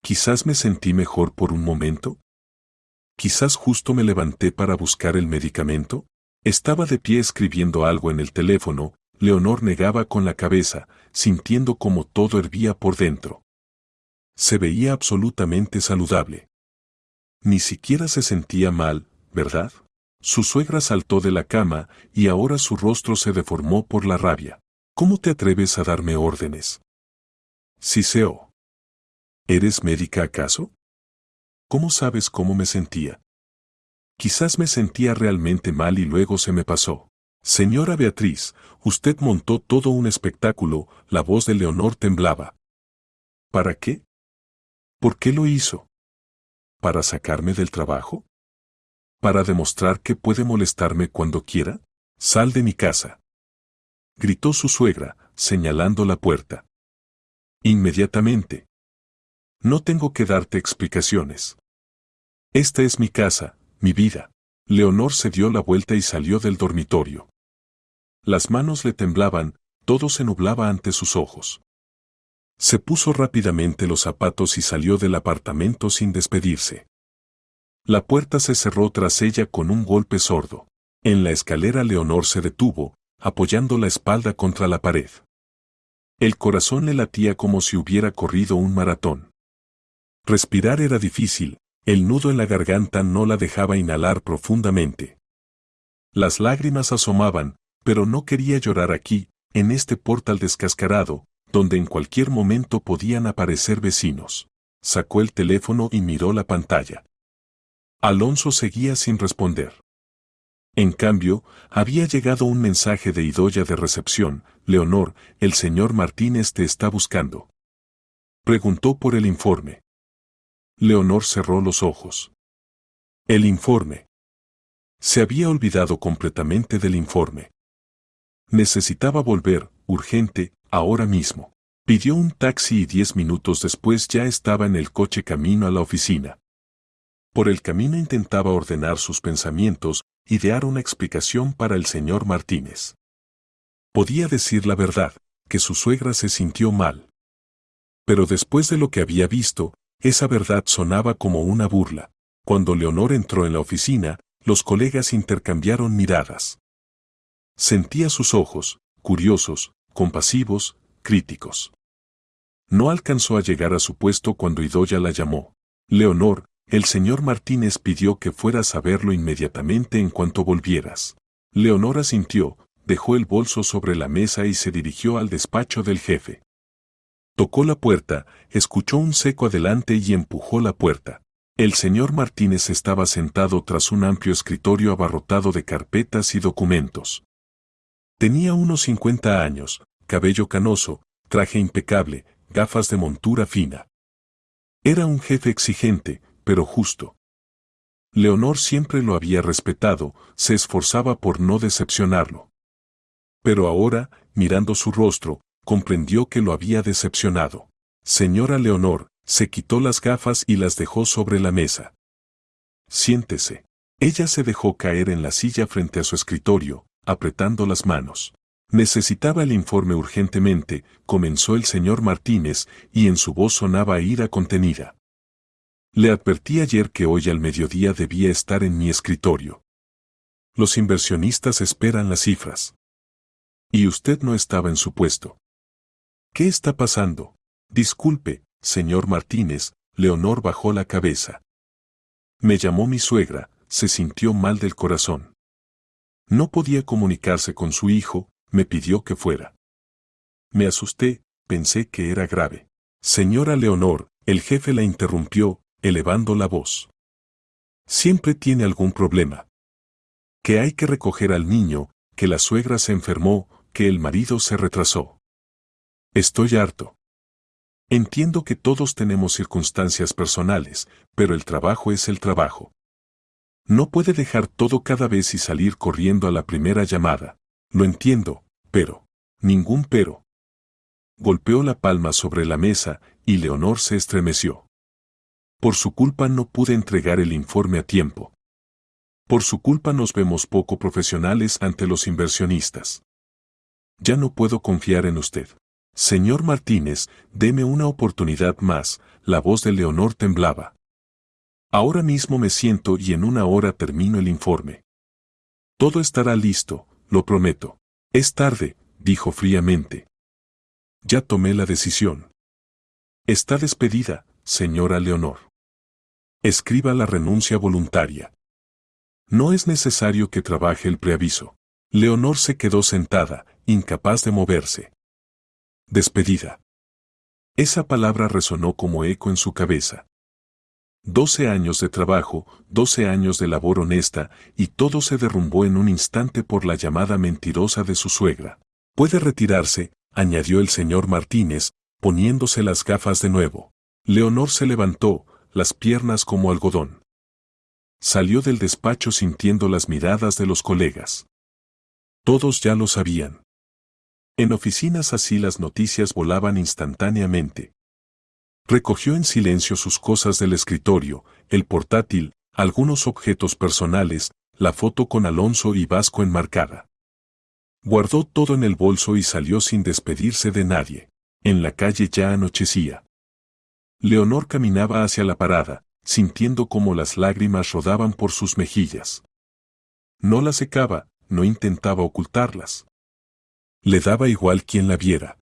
Quizás me sentí mejor por un momento. Quizás justo me levanté para buscar el medicamento. Estaba de pie escribiendo algo en el teléfono. Leonor negaba con la cabeza, sintiendo como todo hervía por dentro. Se veía absolutamente saludable. Ni siquiera se sentía mal, ¿verdad? Su suegra saltó de la cama y ahora su rostro se deformó por la rabia. ¿Cómo te atreves a darme órdenes? Siseo. ¿Eres médica acaso? ¿Cómo sabes cómo me sentía? Quizás me sentía realmente mal y luego se me pasó. Señora Beatriz, usted montó todo un espectáculo. La voz de Leonor temblaba. ¿Para qué? ¿Por qué lo hizo? ¿Para sacarme del trabajo? ¿Para demostrar que puede molestarme cuando quiera? Sal de mi casa, gritó su suegra, señalando la puerta. Inmediatamente. No tengo que darte explicaciones. Esta es mi casa, mi vida. Leonor se dio la vuelta y salió del dormitorio. Las manos le temblaban, todo se nublaba ante sus ojos. Se puso rápidamente los zapatos y salió del apartamento sin despedirse. La puerta se cerró tras ella con un golpe sordo. En la escalera Leonor se detuvo, apoyando la espalda contra la pared. El corazón le latía como si hubiera corrido un maratón. Respirar era difícil, el nudo en la garganta no la dejaba inhalar profundamente. Las lágrimas asomaban, pero no quería llorar aquí, en este portal descascarado, donde en cualquier momento podían aparecer vecinos. Sacó el teléfono y miró la pantalla. Alonso seguía sin responder. En cambio, había llegado un mensaje de Idoia de recepción. Leonor, el señor Martínez te está buscando. Preguntó por el informe. Leonor cerró los ojos. El informe. Se había olvidado completamente del informe. Necesitaba volver, urgente, ahora mismo. Pidió un taxi y 10 minutos después ya estaba en el coche camino a la oficina. Por el camino intentaba ordenar sus pensamientos, idear una explicación para el señor Martínez. Podía decir la verdad, que su suegra se sintió mal. Pero después de lo que había visto, esa verdad sonaba como una burla. Cuando Leonor entró en la oficina, los colegas intercambiaron miradas. Sentía sus ojos, curiosos, compasivos, críticos. No alcanzó a llegar a su puesto cuando Idoia la llamó. Leonor, el señor Martínez pidió que fueras a verlo inmediatamente en cuanto volvieras. Leonor asintió, dejó el bolso sobre la mesa y se dirigió al despacho del jefe. Tocó la puerta, escuchó un seco adelante y empujó la puerta. El señor Martínez estaba sentado tras un amplio escritorio abarrotado de carpetas y documentos. Tenía unos 50 años, cabello canoso, traje impecable, gafas de montura fina. Era un jefe exigente, pero justo. Leonor siempre lo había respetado, se esforzaba por no decepcionarlo. Pero ahora, mirando su rostro, comprendió que lo había decepcionado. Señora Leonor, se quitó las gafas y las dejó sobre la mesa. Siéntese. Ella se dejó caer en la silla frente a su escritorio, apretando las manos. Necesitaba el informe urgentemente, comenzó el señor Martínez, y en su voz sonaba ira contenida. Le advertí ayer que hoy al mediodía debía estar en mi escritorio. Los inversionistas esperan las cifras. Y usted no estaba en su puesto. ¿Qué está pasando? Disculpe, señor Martínez. Leonor bajó la cabeza. Me llamó mi suegra, se sintió mal del corazón. No podía comunicarse con su hijo, me pidió que fuera. Me asusté, pensé que era grave. Señora Leonor, el jefe la interrumpió, elevando la voz. Siempre tiene algún problema. Que hay que recoger al niño, que la suegra se enfermó, que el marido se retrasó. Estoy harto. Entiendo que todos tenemos circunstancias personales, pero el trabajo es el trabajo. No puede dejar todo cada vez y salir corriendo a la primera llamada. Lo entiendo, pero. Ningún pero. Golpeó la palma sobre la mesa, y Leonor se estremeció. Por su culpa no pude entregar el informe a tiempo. Por su culpa nos vemos poco profesionales ante los inversionistas. Ya no puedo confiar en usted. Señor Martínez, deme una oportunidad más. La voz de Leonor temblaba. Ahora mismo me siento y en una hora termino el informe. Todo estará listo, lo prometo. Es tarde, dijo fríamente. Ya tomé la decisión. Está despedida, señora Leonor. Escriba la renuncia voluntaria. No es necesario que trabaje el preaviso. Leonor se quedó sentada, incapaz de moverse. Despedida. Esa palabra resonó como eco en su cabeza. 12 años de trabajo, 12 años de labor honesta, y todo se derrumbó en un instante por la llamada mentirosa de su suegra. Puede retirarse, añadió el señor Martínez, poniéndose las gafas de nuevo. Leonor se levantó, las piernas como algodón. Salió del despacho sintiendo las miradas de los colegas. Todos ya lo sabían. En oficinas así las noticias volaban instantáneamente. Recogió en silencio sus cosas del escritorio, el portátil, algunos objetos personales, la foto con Alonso y Vasco enmarcada. Guardó todo en el bolso y salió sin despedirse de nadie. En la calle ya anochecía. Leonor caminaba hacia la parada, sintiendo cómo las lágrimas rodaban por sus mejillas. No las secaba, no intentaba ocultarlas. Le daba igual quien la viera.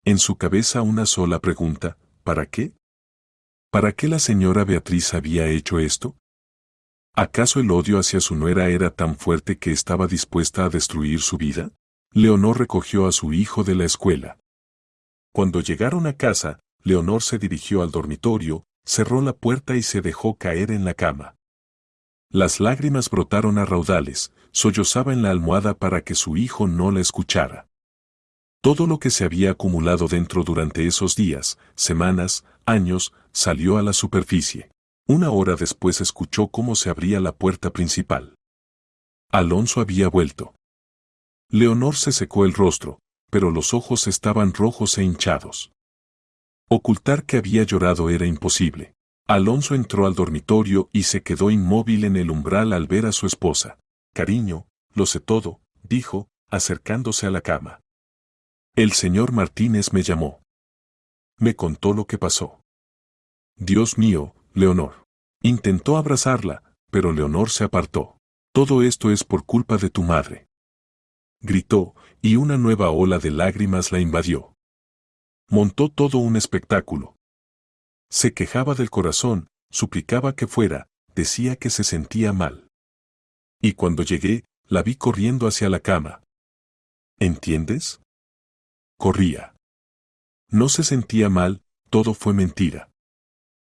En su cabeza una sola pregunta: ¿para qué? ¿Para qué la señora Beatriz había hecho esto? ¿Acaso el odio hacia su nuera era tan fuerte que estaba dispuesta a destruir su vida? Leonor recogió a su hijo de la escuela. Cuando llegaron a casa, Leonor se dirigió al dormitorio, cerró la puerta y se dejó caer en la cama. Las lágrimas brotaron a raudales, sollozaba en la almohada para que su hijo no la escuchara. Todo lo que se había acumulado dentro durante esos días, semanas, años, salió a la superficie. Una hora después escuchó cómo se abría la puerta principal. Alonso había vuelto. Leonor se secó el rostro, pero los ojos estaban rojos e hinchados. Ocultar que había llorado era imposible. Alonso entró al dormitorio y se quedó inmóvil en el umbral al ver a su esposa. «Cariño, lo sé todo», dijo, acercándose a la cama. «El señor Martínez me llamó. Me contó lo que pasó». «Dios mío, Leonor». Intentó abrazarla, pero Leonor se apartó. «Todo esto es por culpa de tu madre», gritó, y una nueva ola de lágrimas la invadió. Montó todo un espectáculo. Se quejaba del corazón, suplicaba que fuera, decía que se sentía mal. Y cuando llegué, la vi corriendo hacia la cama. ¿Entiendes? Corría. No se sentía mal, todo fue mentira.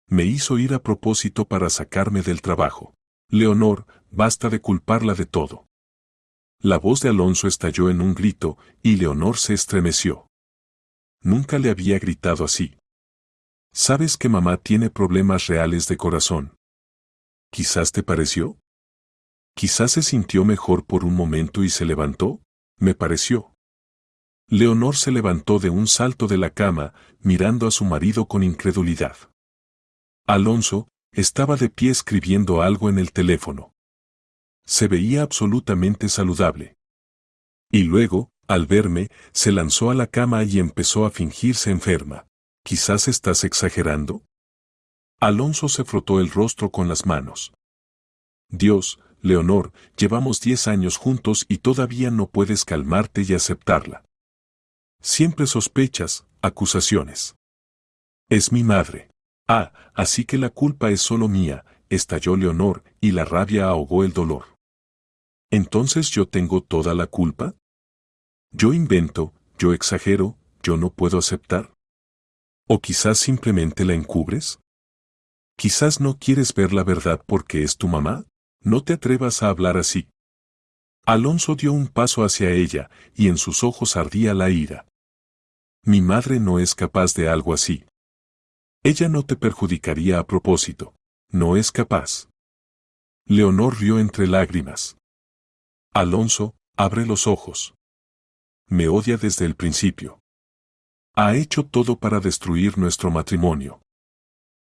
Me hizo ir a propósito para sacarme del trabajo. Leonor, basta de culparla de todo. La voz de Alonso estalló en un grito, y Leonor se estremeció. Nunca le había gritado así. ¿Sabes que mamá tiene problemas reales de corazón? ¿Quizás te pareció? ¿Quizás se sintió mejor por un momento y se levantó? Me pareció. Leonor se levantó de un salto de la cama, mirando a su marido con incredulidad. Alonso estaba de pie escribiendo algo en el teléfono. Se veía absolutamente saludable. Y luego, al verme, se lanzó a la cama y empezó a fingirse enferma. ¿Quizás estás exagerando? Alonso se frotó el rostro con las manos. Dios, Leonor, llevamos 10 años juntos y todavía no puedes calmarte y aceptarla. Siempre sospechas, acusaciones. Es mi madre. Ah, así que la culpa es solo mía, estalló Leonor, y la rabia ahogó el dolor. ¿Entonces yo tengo toda la culpa? Yo invento, yo exagero, yo no puedo aceptar. ¿O quizás simplemente la encubres? ¿Quizás no quieres ver la verdad porque es tu mamá? No te atrevas a hablar así. Alonso dio un paso hacia ella, y en sus ojos ardía la ira. Mi madre no es capaz de algo así. Ella no te perjudicaría a propósito. No es capaz. Leonor rió entre lágrimas. Alonso, abre los ojos. Me odia desde el principio. Ha hecho todo para destruir nuestro matrimonio.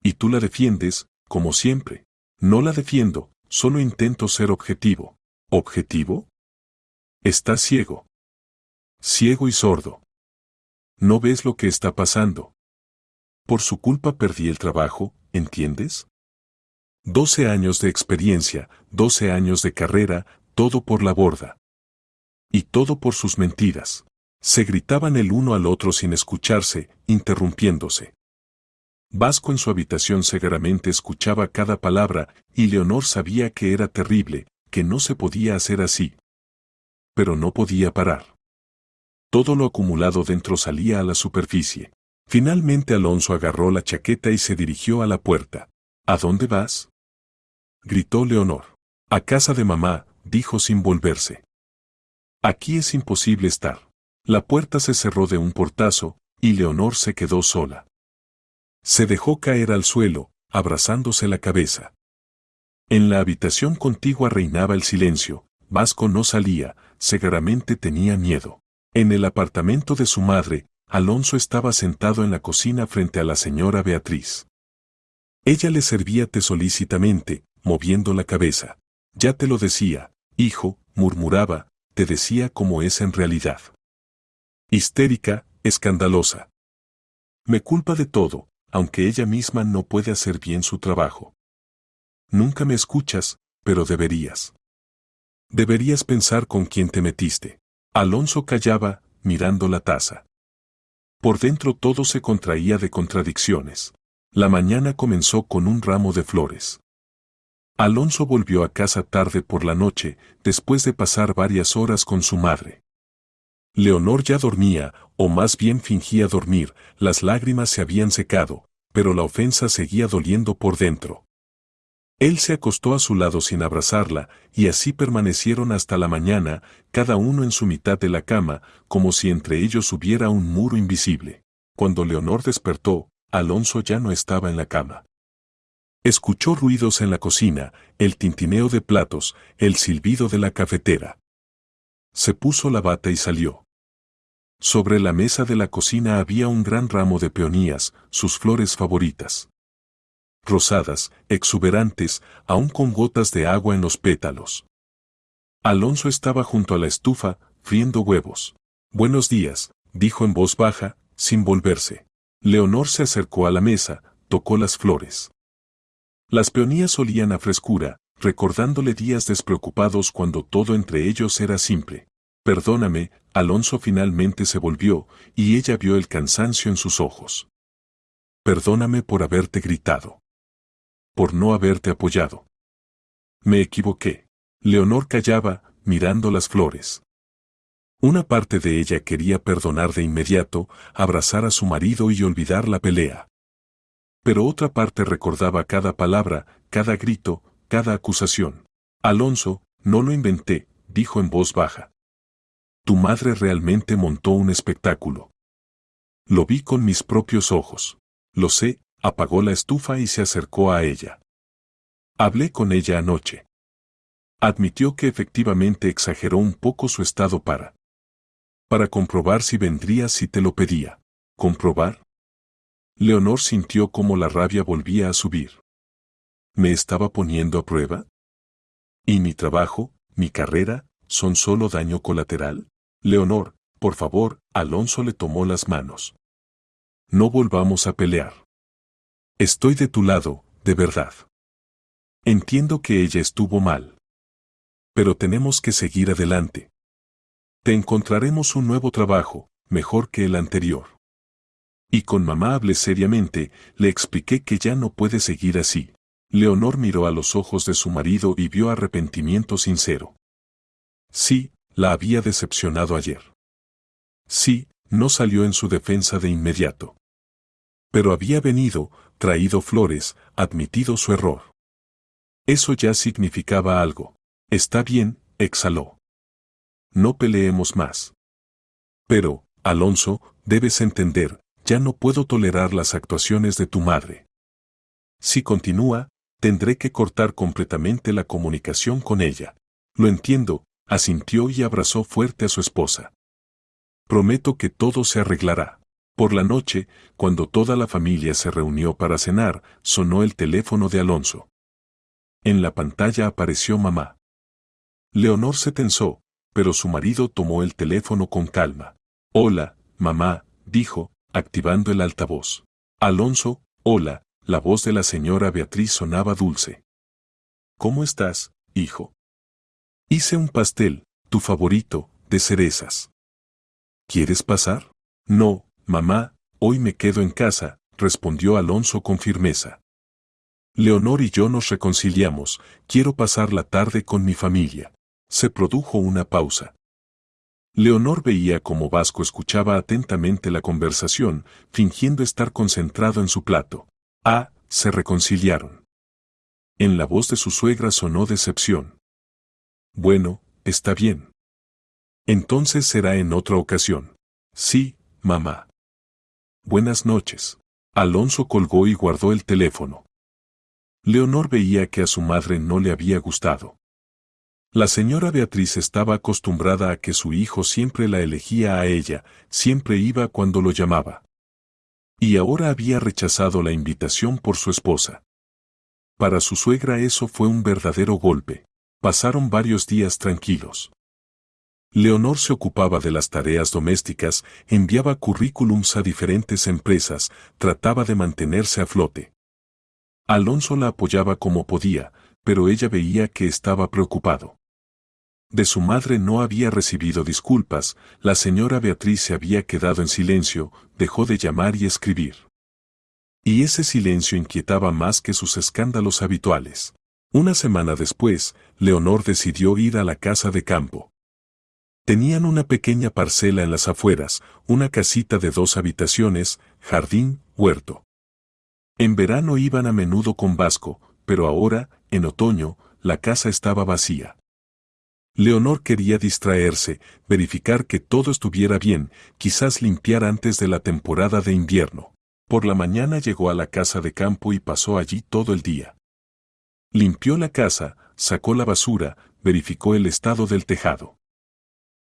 Y tú la defiendes, como siempre. No la defiendo, solo intento ser objetivo. ¿Objetivo? Estás ciego. Ciego y sordo. ¿No ves lo que está pasando? Por su culpa perdí el trabajo, ¿entiendes? 12 años de experiencia, 12 años de carrera, todo por la borda. Y todo por sus mentiras. Se gritaban el uno al otro sin escucharse, interrumpiéndose. Vasco en su habitación cegaramente escuchaba cada palabra, y Leonor sabía que era terrible, que no se podía hacer así. Pero no podía parar. Todo lo acumulado dentro salía a la superficie. Finalmente Alonso agarró la chaqueta y se dirigió a la puerta. ¿A dónde vas? Gritó Leonor. A casa de mamá, dijo sin volverse. Aquí es imposible estar. La puerta se cerró de un portazo, y Leonor se quedó sola. Se dejó caer al suelo, abrazándose la cabeza. En la habitación contigua reinaba el silencio. Vasco no salía, seguramente tenía miedo. En el apartamento de su madre, Alonso estaba sentado en la cocina frente a la señora Beatriz. Ella le servía té solícitamente, moviendo la cabeza. Ya te lo decía, hijo, murmuraba, te decía cómo es en realidad. Histérica, escandalosa. Me culpa de todo, aunque ella misma no puede hacer bien su trabajo. Nunca me escuchas, pero deberías. Deberías pensar con quién te metiste. Alonso callaba, mirando la taza. Por dentro todo se contraía de contradicciones. La mañana comenzó con un ramo de flores. Alonso volvió a casa tarde por la noche, después de pasar varias horas con su madre. Leonor ya dormía, o más bien fingía dormir, las lágrimas se habían secado, pero la ofensa seguía doliendo por dentro. Él se acostó a su lado sin abrazarla, y así permanecieron hasta la mañana, cada uno en su mitad de la cama, como si entre ellos hubiera un muro invisible. Cuando Leonor despertó, Alonso ya no estaba en la cama. Escuchó ruidos en la cocina, el tintineo de platos, el silbido de la cafetera. Se puso la bata y salió. Sobre la mesa de la cocina había un gran ramo de peonías, sus flores favoritas. Rosadas, exuberantes, aún con gotas de agua en los pétalos. Alonso estaba junto a la estufa, friendo huevos. Buenos días, dijo en voz baja, sin volverse. Leonor se acercó a la mesa, tocó las flores. Las peonías olían a frescura, recordándole días despreocupados cuando todo entre ellos era simple. Perdóname, Alonso finalmente se volvió, y ella vio el cansancio en sus ojos. Perdóname por haberte gritado. Por no haberte apoyado. Me equivoqué. Leonor callaba, mirando las flores. Una parte de ella quería perdonar de inmediato, abrazar a su marido y olvidar la pelea. Pero otra parte recordaba cada palabra, cada grito, cada acusación. Alonso, no lo inventé, dijo en voz baja. Tu madre realmente montó un espectáculo. Lo vi con mis propios ojos. Lo sé, apagó la estufa y se acercó a ella. Hablé con ella anoche. Admitió que efectivamente exageró un poco su estado para comprobar si vendrías si te lo pedía. ¿Comprobar? Leonor sintió cómo la rabia volvía a subir. ¿Me estaba poniendo a prueba? ¿Y mi trabajo, mi carrera, son solo daño colateral? Leonor, por favor, Alonso le tomó las manos. No volvamos a pelear. Estoy de tu lado, de verdad. Entiendo que ella estuvo mal. Pero tenemos que seguir adelante. Te encontraremos un nuevo trabajo, mejor que el anterior. Y con mamá hablé seriamente, le expliqué que ya no puede seguir así. Leonor miró a los ojos de su marido y vio arrepentimiento sincero. Sí, la había decepcionado ayer. Sí, no salió en su defensa de inmediato. Pero había venido, traído flores, admitido su error. Eso ya significaba algo. Está bien, exhaló. No peleemos más. Pero, Alonso, debes entender, ya no puedo tolerar las actuaciones de tu madre. Si continúa, tendré que cortar completamente la comunicación con ella. Lo entiendo, asintió y abrazó fuerte a su esposa. Prometo que todo se arreglará. Por la noche, cuando toda la familia se reunió para cenar, sonó el teléfono de Alonso. En la pantalla apareció mamá. Leonor se tensó, pero su marido tomó el teléfono con calma. Hola, mamá, dijo, activando el altavoz. Alonso, hola, la voz de la señora Beatriz sonaba dulce. ¿Cómo estás, hijo? Hice un pastel, tu favorito, de cerezas. ¿Quieres pasar? No, mamá, hoy me quedo en casa, respondió Alonso con firmeza. Leonor y yo nos reconciliamos, quiero pasar la tarde con mi familia. Se produjo una pausa. Leonor veía cómo Vasco escuchaba atentamente la conversación, fingiendo estar concentrado en su plato. Ah, se reconciliaron. En la voz de su suegra sonó decepción. Bueno, está bien. Entonces será en otra ocasión. Sí, mamá. Buenas noches. Alonso colgó y guardó el teléfono. Leonor veía que a su madre no le había gustado. La señora Beatriz estaba acostumbrada a que su hijo siempre la elegía a ella, siempre iba cuando lo llamaba. Y ahora había rechazado la invitación por su esposa. Para su suegra eso fue un verdadero golpe. Pasaron varios días tranquilos. Leonor se ocupaba de las tareas domésticas, enviaba currículums a diferentes empresas, trataba de mantenerse a flote. Alonso la apoyaba como podía, pero ella veía que estaba preocupado. De su madre no había recibido disculpas, la señora Beatriz se había quedado en silencio, dejó de llamar y escribir. Y ese silencio inquietaba más que sus escándalos habituales. Una semana después, Leonor decidió ir a la casa de campo. Tenían una pequeña parcela en las afueras, una casita de 2 habitaciones, jardín, huerto. En verano iban a menudo con Vasco, pero ahora, en otoño, la casa estaba vacía. Leonor quería distraerse, verificar que todo estuviera bien, quizás limpiar antes de la temporada de invierno. Por la mañana llegó a la casa de campo y pasó allí todo el día. Limpió la casa, sacó la basura, verificó el estado del tejado.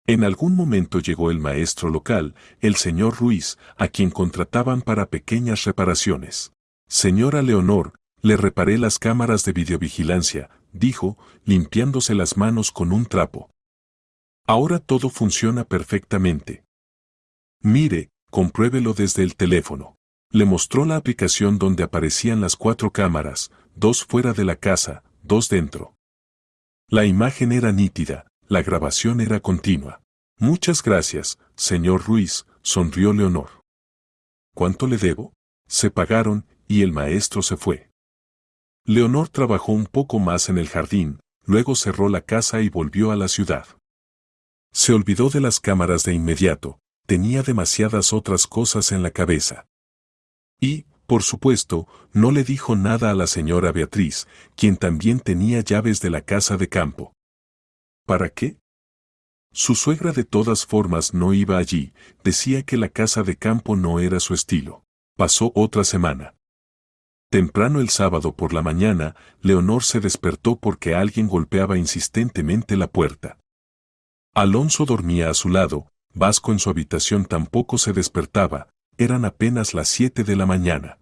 En algún momento llegó el maestro local, el señor Ruiz, a quien contrataban para pequeñas reparaciones. Señora Leonor, le reparé las cámaras de videovigilancia, dijo, limpiándose las manos con un trapo. Ahora todo funciona perfectamente. Mire, compruébelo desde el teléfono. Le mostró la aplicación donde aparecían las 4 cámaras, 2 fuera de la casa, 2 dentro. La imagen era nítida, la grabación era continua. Muchas gracias, señor Ruiz, sonrió Leonor. ¿Cuánto le debo? Se pagaron, y el maestro se fue. Leonor trabajó un poco más en el jardín, luego cerró la casa y volvió a la ciudad. Se olvidó de las cámaras de inmediato, tenía demasiadas otras cosas en la cabeza. Y, por supuesto, no le dijo nada a la señora Beatriz, quien también tenía llaves de la casa de campo. ¿Para qué? Su suegra de todas formas no iba allí, decía que la casa de campo no era su estilo. Pasó otra semana. Temprano el sábado por la mañana, Leonor se despertó porque alguien golpeaba insistentemente la puerta. Alonso dormía a su lado, Vasco en su habitación tampoco se despertaba, eran apenas las 7 de la mañana.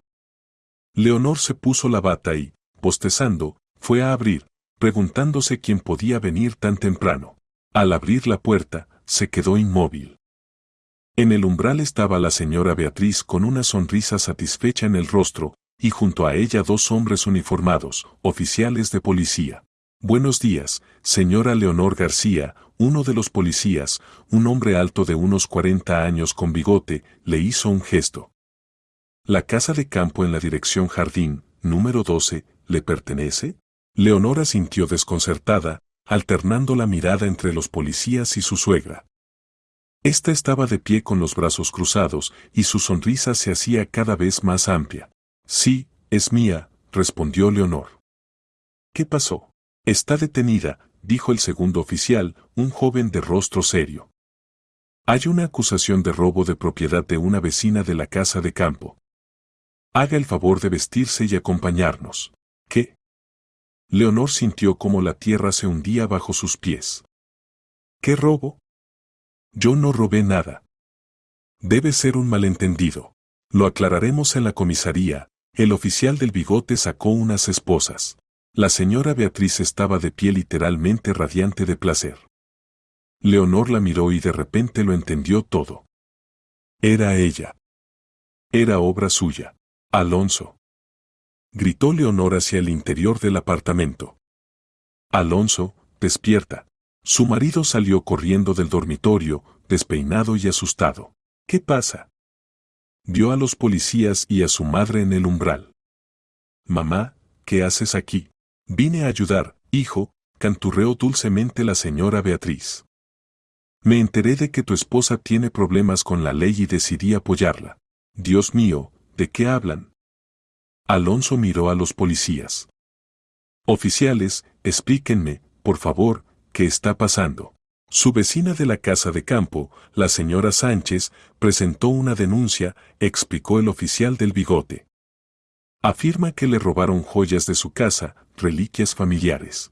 Leonor se puso la bata y, bostezando, fue a abrir, preguntándose quién podía venir tan temprano. Al abrir la puerta, se quedó inmóvil. En el umbral estaba la señora Beatriz con una sonrisa satisfecha en el rostro, y junto a ella 2 hombres uniformados, oficiales de policía. Buenos días, señora Leonor García, uno de los policías, un hombre alto de unos 40 años con bigote, le hizo un gesto. La casa de campo en la dirección Jardín, número 12, ¿le pertenece? Leonor asintió desconcertada, alternando la mirada entre los policías y su suegra. Esta estaba de pie con los brazos cruzados, y su sonrisa se hacía cada vez más amplia. Sí, es mía, respondió Leonor. ¿Qué pasó? Está detenida, dijo el segundo oficial, un joven de rostro serio. Hay una acusación de robo de propiedad de una vecina de la casa de campo. Haga el favor de vestirse y acompañarnos. ¿Qué? Leonor sintió como la tierra se hundía bajo sus pies. ¿Qué robo? Yo no robé nada. Debe ser un malentendido. Lo aclararemos en la comisaría. El oficial del bigote sacó unas esposas. La señora Beatriz estaba de pie literalmente radiante de placer. Leonor la miró y de repente lo entendió todo. Era ella. Era obra suya. Alonso. Gritó Leonor hacia el interior del apartamento. Alonso, despierta. Su marido salió corriendo del dormitorio, despeinado y asustado. ¿Qué pasa? Vio a los policías y a su madre en el umbral. Mamá, ¿qué haces aquí? Vine a ayudar, hijo, canturreó dulcemente la señora Beatriz. Me enteré de que tu esposa tiene problemas con la ley y decidí apoyarla. Dios mío, ¿de qué hablan? Alonso miró a los policías. Oficiales, explíquenme, por favor, ¿qué está pasando? Su vecina de la casa de campo, la señora Sánchez, presentó una denuncia, explicó el oficial del bigote. Afirma que le robaron joyas de su casa, reliquias familiares.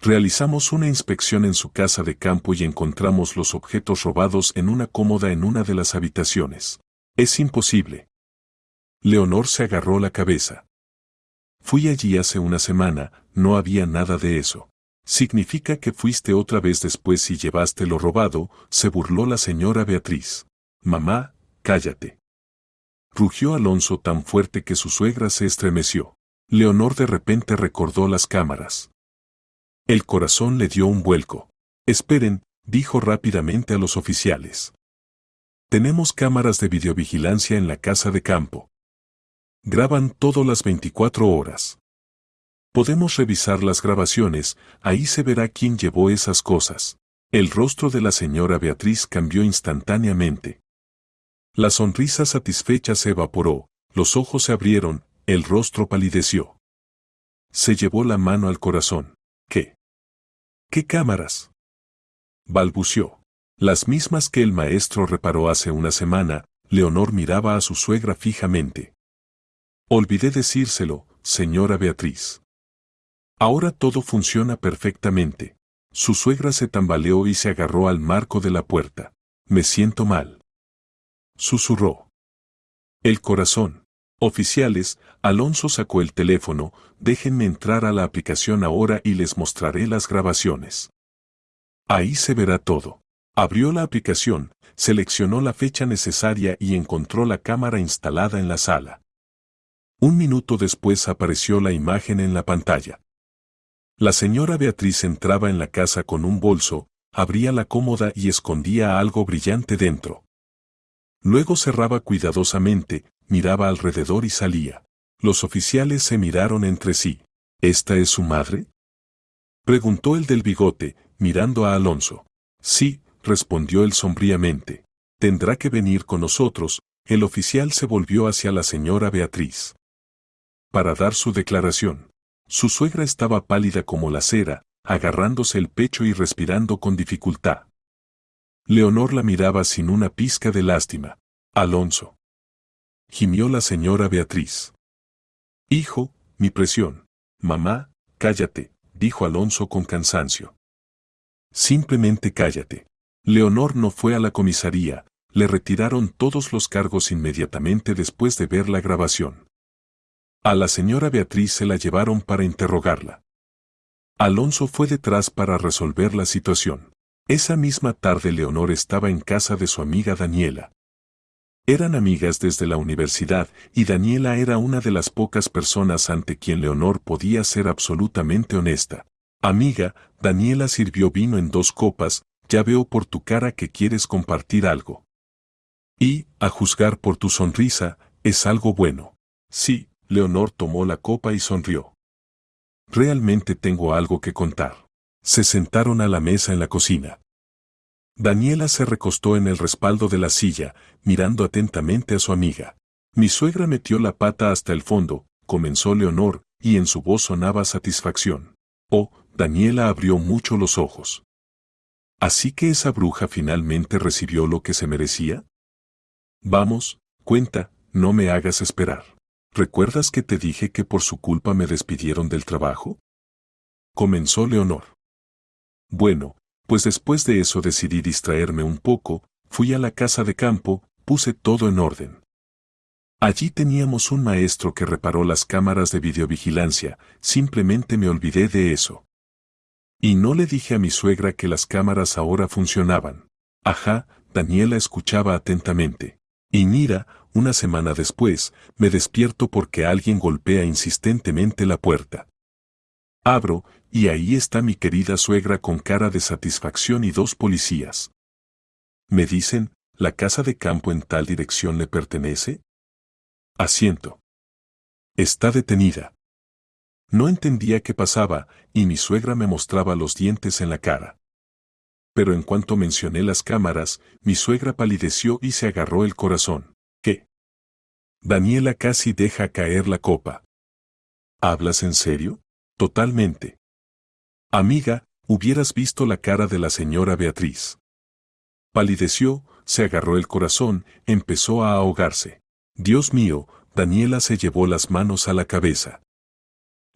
Realizamos una inspección en su casa de campo y encontramos los objetos robados en una cómoda en una de las habitaciones. Es imposible. Leonor se agarró la cabeza. Fui allí hace una semana, no había nada de eso. Significa que fuiste otra vez después y llevaste lo robado, se burló la señora Beatriz. Mamá, cállate. Rugió Alonso tan fuerte que su suegra se estremeció. Leonor de repente recordó las cámaras. El corazón le dio un vuelco. Esperen, dijo rápidamente a los oficiales. Tenemos cámaras de videovigilancia en la casa de campo. Graban todo las 24 horas. Podemos revisar las grabaciones, ahí se verá quién llevó esas cosas. El rostro de la señora Beatriz cambió instantáneamente. La sonrisa satisfecha se evaporó, los ojos se abrieron, el rostro palideció. Se llevó la mano al corazón. ¿Qué? ¿Qué cámaras? Balbució. Las mismas que el maestro reparó hace una semana. Leonor miraba a su suegra fijamente. Olvidé decírselo, señora Beatriz. Ahora todo funciona perfectamente. Su suegra se tambaleó y se agarró al marco de la puerta. Me siento mal. Susurró. El corazón. Oficiales, Alonso sacó el teléfono, déjenme entrar a la aplicación ahora y les mostraré las grabaciones. Ahí se verá todo. Abrió la aplicación, seleccionó la fecha necesaria y encontró la cámara instalada en la sala. Un minuto después apareció la imagen en la pantalla. La señora Beatriz entraba en la casa con un bolso, abría la cómoda y escondía algo brillante dentro. Luego cerraba cuidadosamente, miraba alrededor y salía. Los oficiales se miraron entre sí. ¿Esta es su madre? Preguntó el del bigote, mirando a Alonso. Sí, respondió él sombríamente. Tendrá que venir con nosotros. El oficial se volvió hacia la señora Beatriz para dar su declaración. Su suegra estaba pálida como la cera, agarrándose el pecho y respirando con dificultad. Leonor la miraba sin una pizca de lástima. Alonso. Gimió la señora Beatriz. Hijo, mi presión. Mamá, cállate, dijo Alonso con cansancio. Simplemente cállate. Leonor no fue a la comisaría, le retiraron todos los cargos inmediatamente después de ver la grabación. A la señora Beatriz se la llevaron para interrogarla. Alonso fue detrás para resolver la situación. Esa misma tarde Leonor estaba en casa de su amiga Daniela. Eran amigas desde la universidad y Daniela era una de las pocas personas ante quien Leonor podía ser absolutamente honesta. Amiga, Daniela sirvió vino en 2 copas, ya veo por tu cara que quieres compartir algo. Y, a juzgar por tu sonrisa, es algo bueno. Sí, Leonor tomó la copa y sonrió. Realmente tengo algo que contar. Se sentaron a la mesa en la cocina. Daniela se recostó en el respaldo de la silla, mirando atentamente a su amiga. Mi suegra metió la pata hasta el fondo, comenzó Leonor, y en su voz sonaba satisfacción. Oh, Daniela abrió mucho los ojos. ¿Así que esa bruja finalmente recibió lo que se merecía? Vamos, cuenta, no me hagas esperar. ¿Recuerdas que te dije que por su culpa me despidieron del trabajo? Comenzó Leonor. Bueno, pues después de eso decidí distraerme un poco, fui a la casa de campo, puse todo en orden. Allí teníamos un maestro que reparó las cámaras de videovigilancia, simplemente me olvidé de eso. Y no le dije a mi suegra que las cámaras ahora funcionaban. Ajá, Daniela escuchaba atentamente. Y mira, una semana después, me despierto porque alguien golpea insistentemente la puerta. Abro, y ahí está mi querida suegra con cara de satisfacción y 2 policías. Me dicen, ¿la casa de campo en tal dirección le pertenece? Asiento. Está detenida. No entendía qué pasaba, y mi suegra me mostraba los dientes en la cara. Pero en cuanto mencioné las cámaras, mi suegra palideció y se agarró el corazón. ¿Qué? Daniela casi deja caer la copa. ¿Hablas en serio? Totalmente. Amiga, hubieras visto la cara de la señora Beatriz. Palideció, se agarró el corazón, empezó a ahogarse. Dios mío, Daniela se llevó las manos a la cabeza.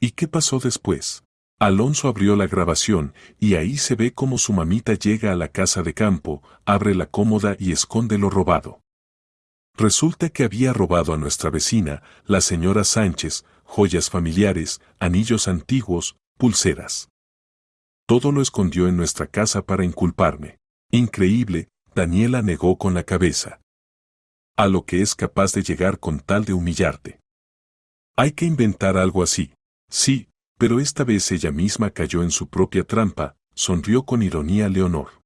¿Y qué pasó después? Alonso abrió la grabación y ahí se ve cómo su mamita llega a la casa de campo, abre la cómoda y esconde lo robado. Resulta que había robado a nuestra vecina, la señora Sánchez, joyas familiares, anillos antiguos, pulseras. Todo lo escondió en nuestra casa para inculparme. Increíble, Daniela negó con la cabeza. A lo que es capaz de llegar con tal de humillarte. Hay que inventar algo así. Sí, pero esta vez ella misma cayó en su propia trampa, sonrió con ironía Leonor.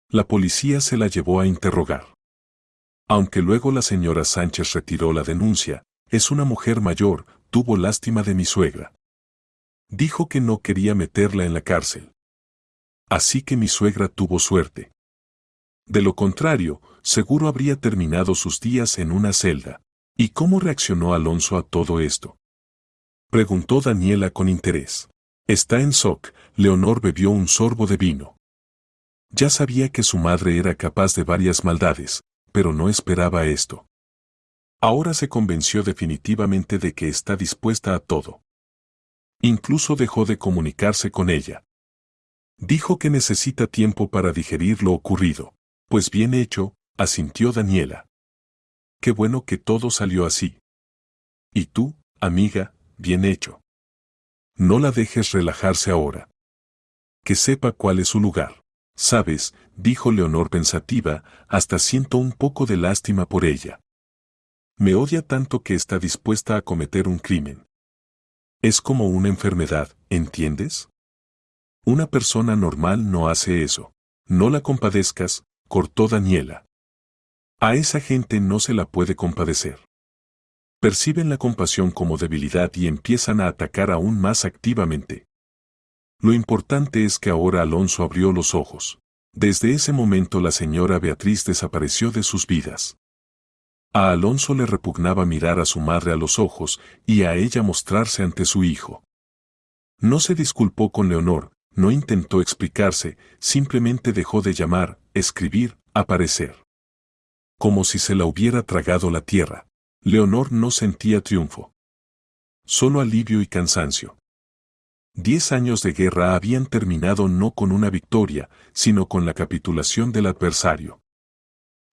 La policía se la llevó a interrogar. Aunque luego la señora Sánchez retiró la denuncia, es una mujer mayor, tuvo lástima de mi suegra. Dijo que no quería meterla en la cárcel. Así que mi suegra tuvo suerte. De lo contrario, seguro habría terminado sus días en una celda. ¿Y cómo reaccionó Alonso a todo esto? Preguntó Daniela con interés. Está en shock. Leonor bebió un sorbo de vino. Ya sabía que su madre era capaz de varias maldades, pero no esperaba esto. Ahora se convenció definitivamente de que está dispuesta a todo. Incluso dejó de comunicarse con ella. Dijo que necesita tiempo para digerir lo ocurrido. Pues bien hecho, asintió Daniela. Qué bueno que todo salió así. Y tú, amiga, bien hecho. No la dejes relajarse ahora. Que sepa cuál es su lugar. Sabes, dijo Leonor pensativa, hasta siento un poco de lástima por ella. Me odia tanto que está dispuesta a cometer un crimen. Es como una enfermedad, ¿entiendes? Una persona normal no hace eso. No la compadezcas, cortó Daniela. A esa gente no se la puede compadecer. Perciben la compasión como debilidad y empiezan a atacar aún más activamente. Lo importante es que ahora Alonso abrió los ojos. Desde ese momento la señora Beatriz desapareció de sus vidas. A Alonso le repugnaba mirar a su madre a los ojos y a ella mostrarse ante su hijo. No se disculpó con Leonor, no intentó explicarse, simplemente dejó de llamar, escribir, aparecer. Como si se la hubiera tragado la tierra. Leonor no sentía triunfo. Solo alivio y cansancio. 10 años de guerra habían terminado no con una victoria, sino con la capitulación del adversario.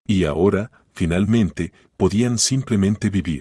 Y ahora, finalmente, podían simplemente vivir.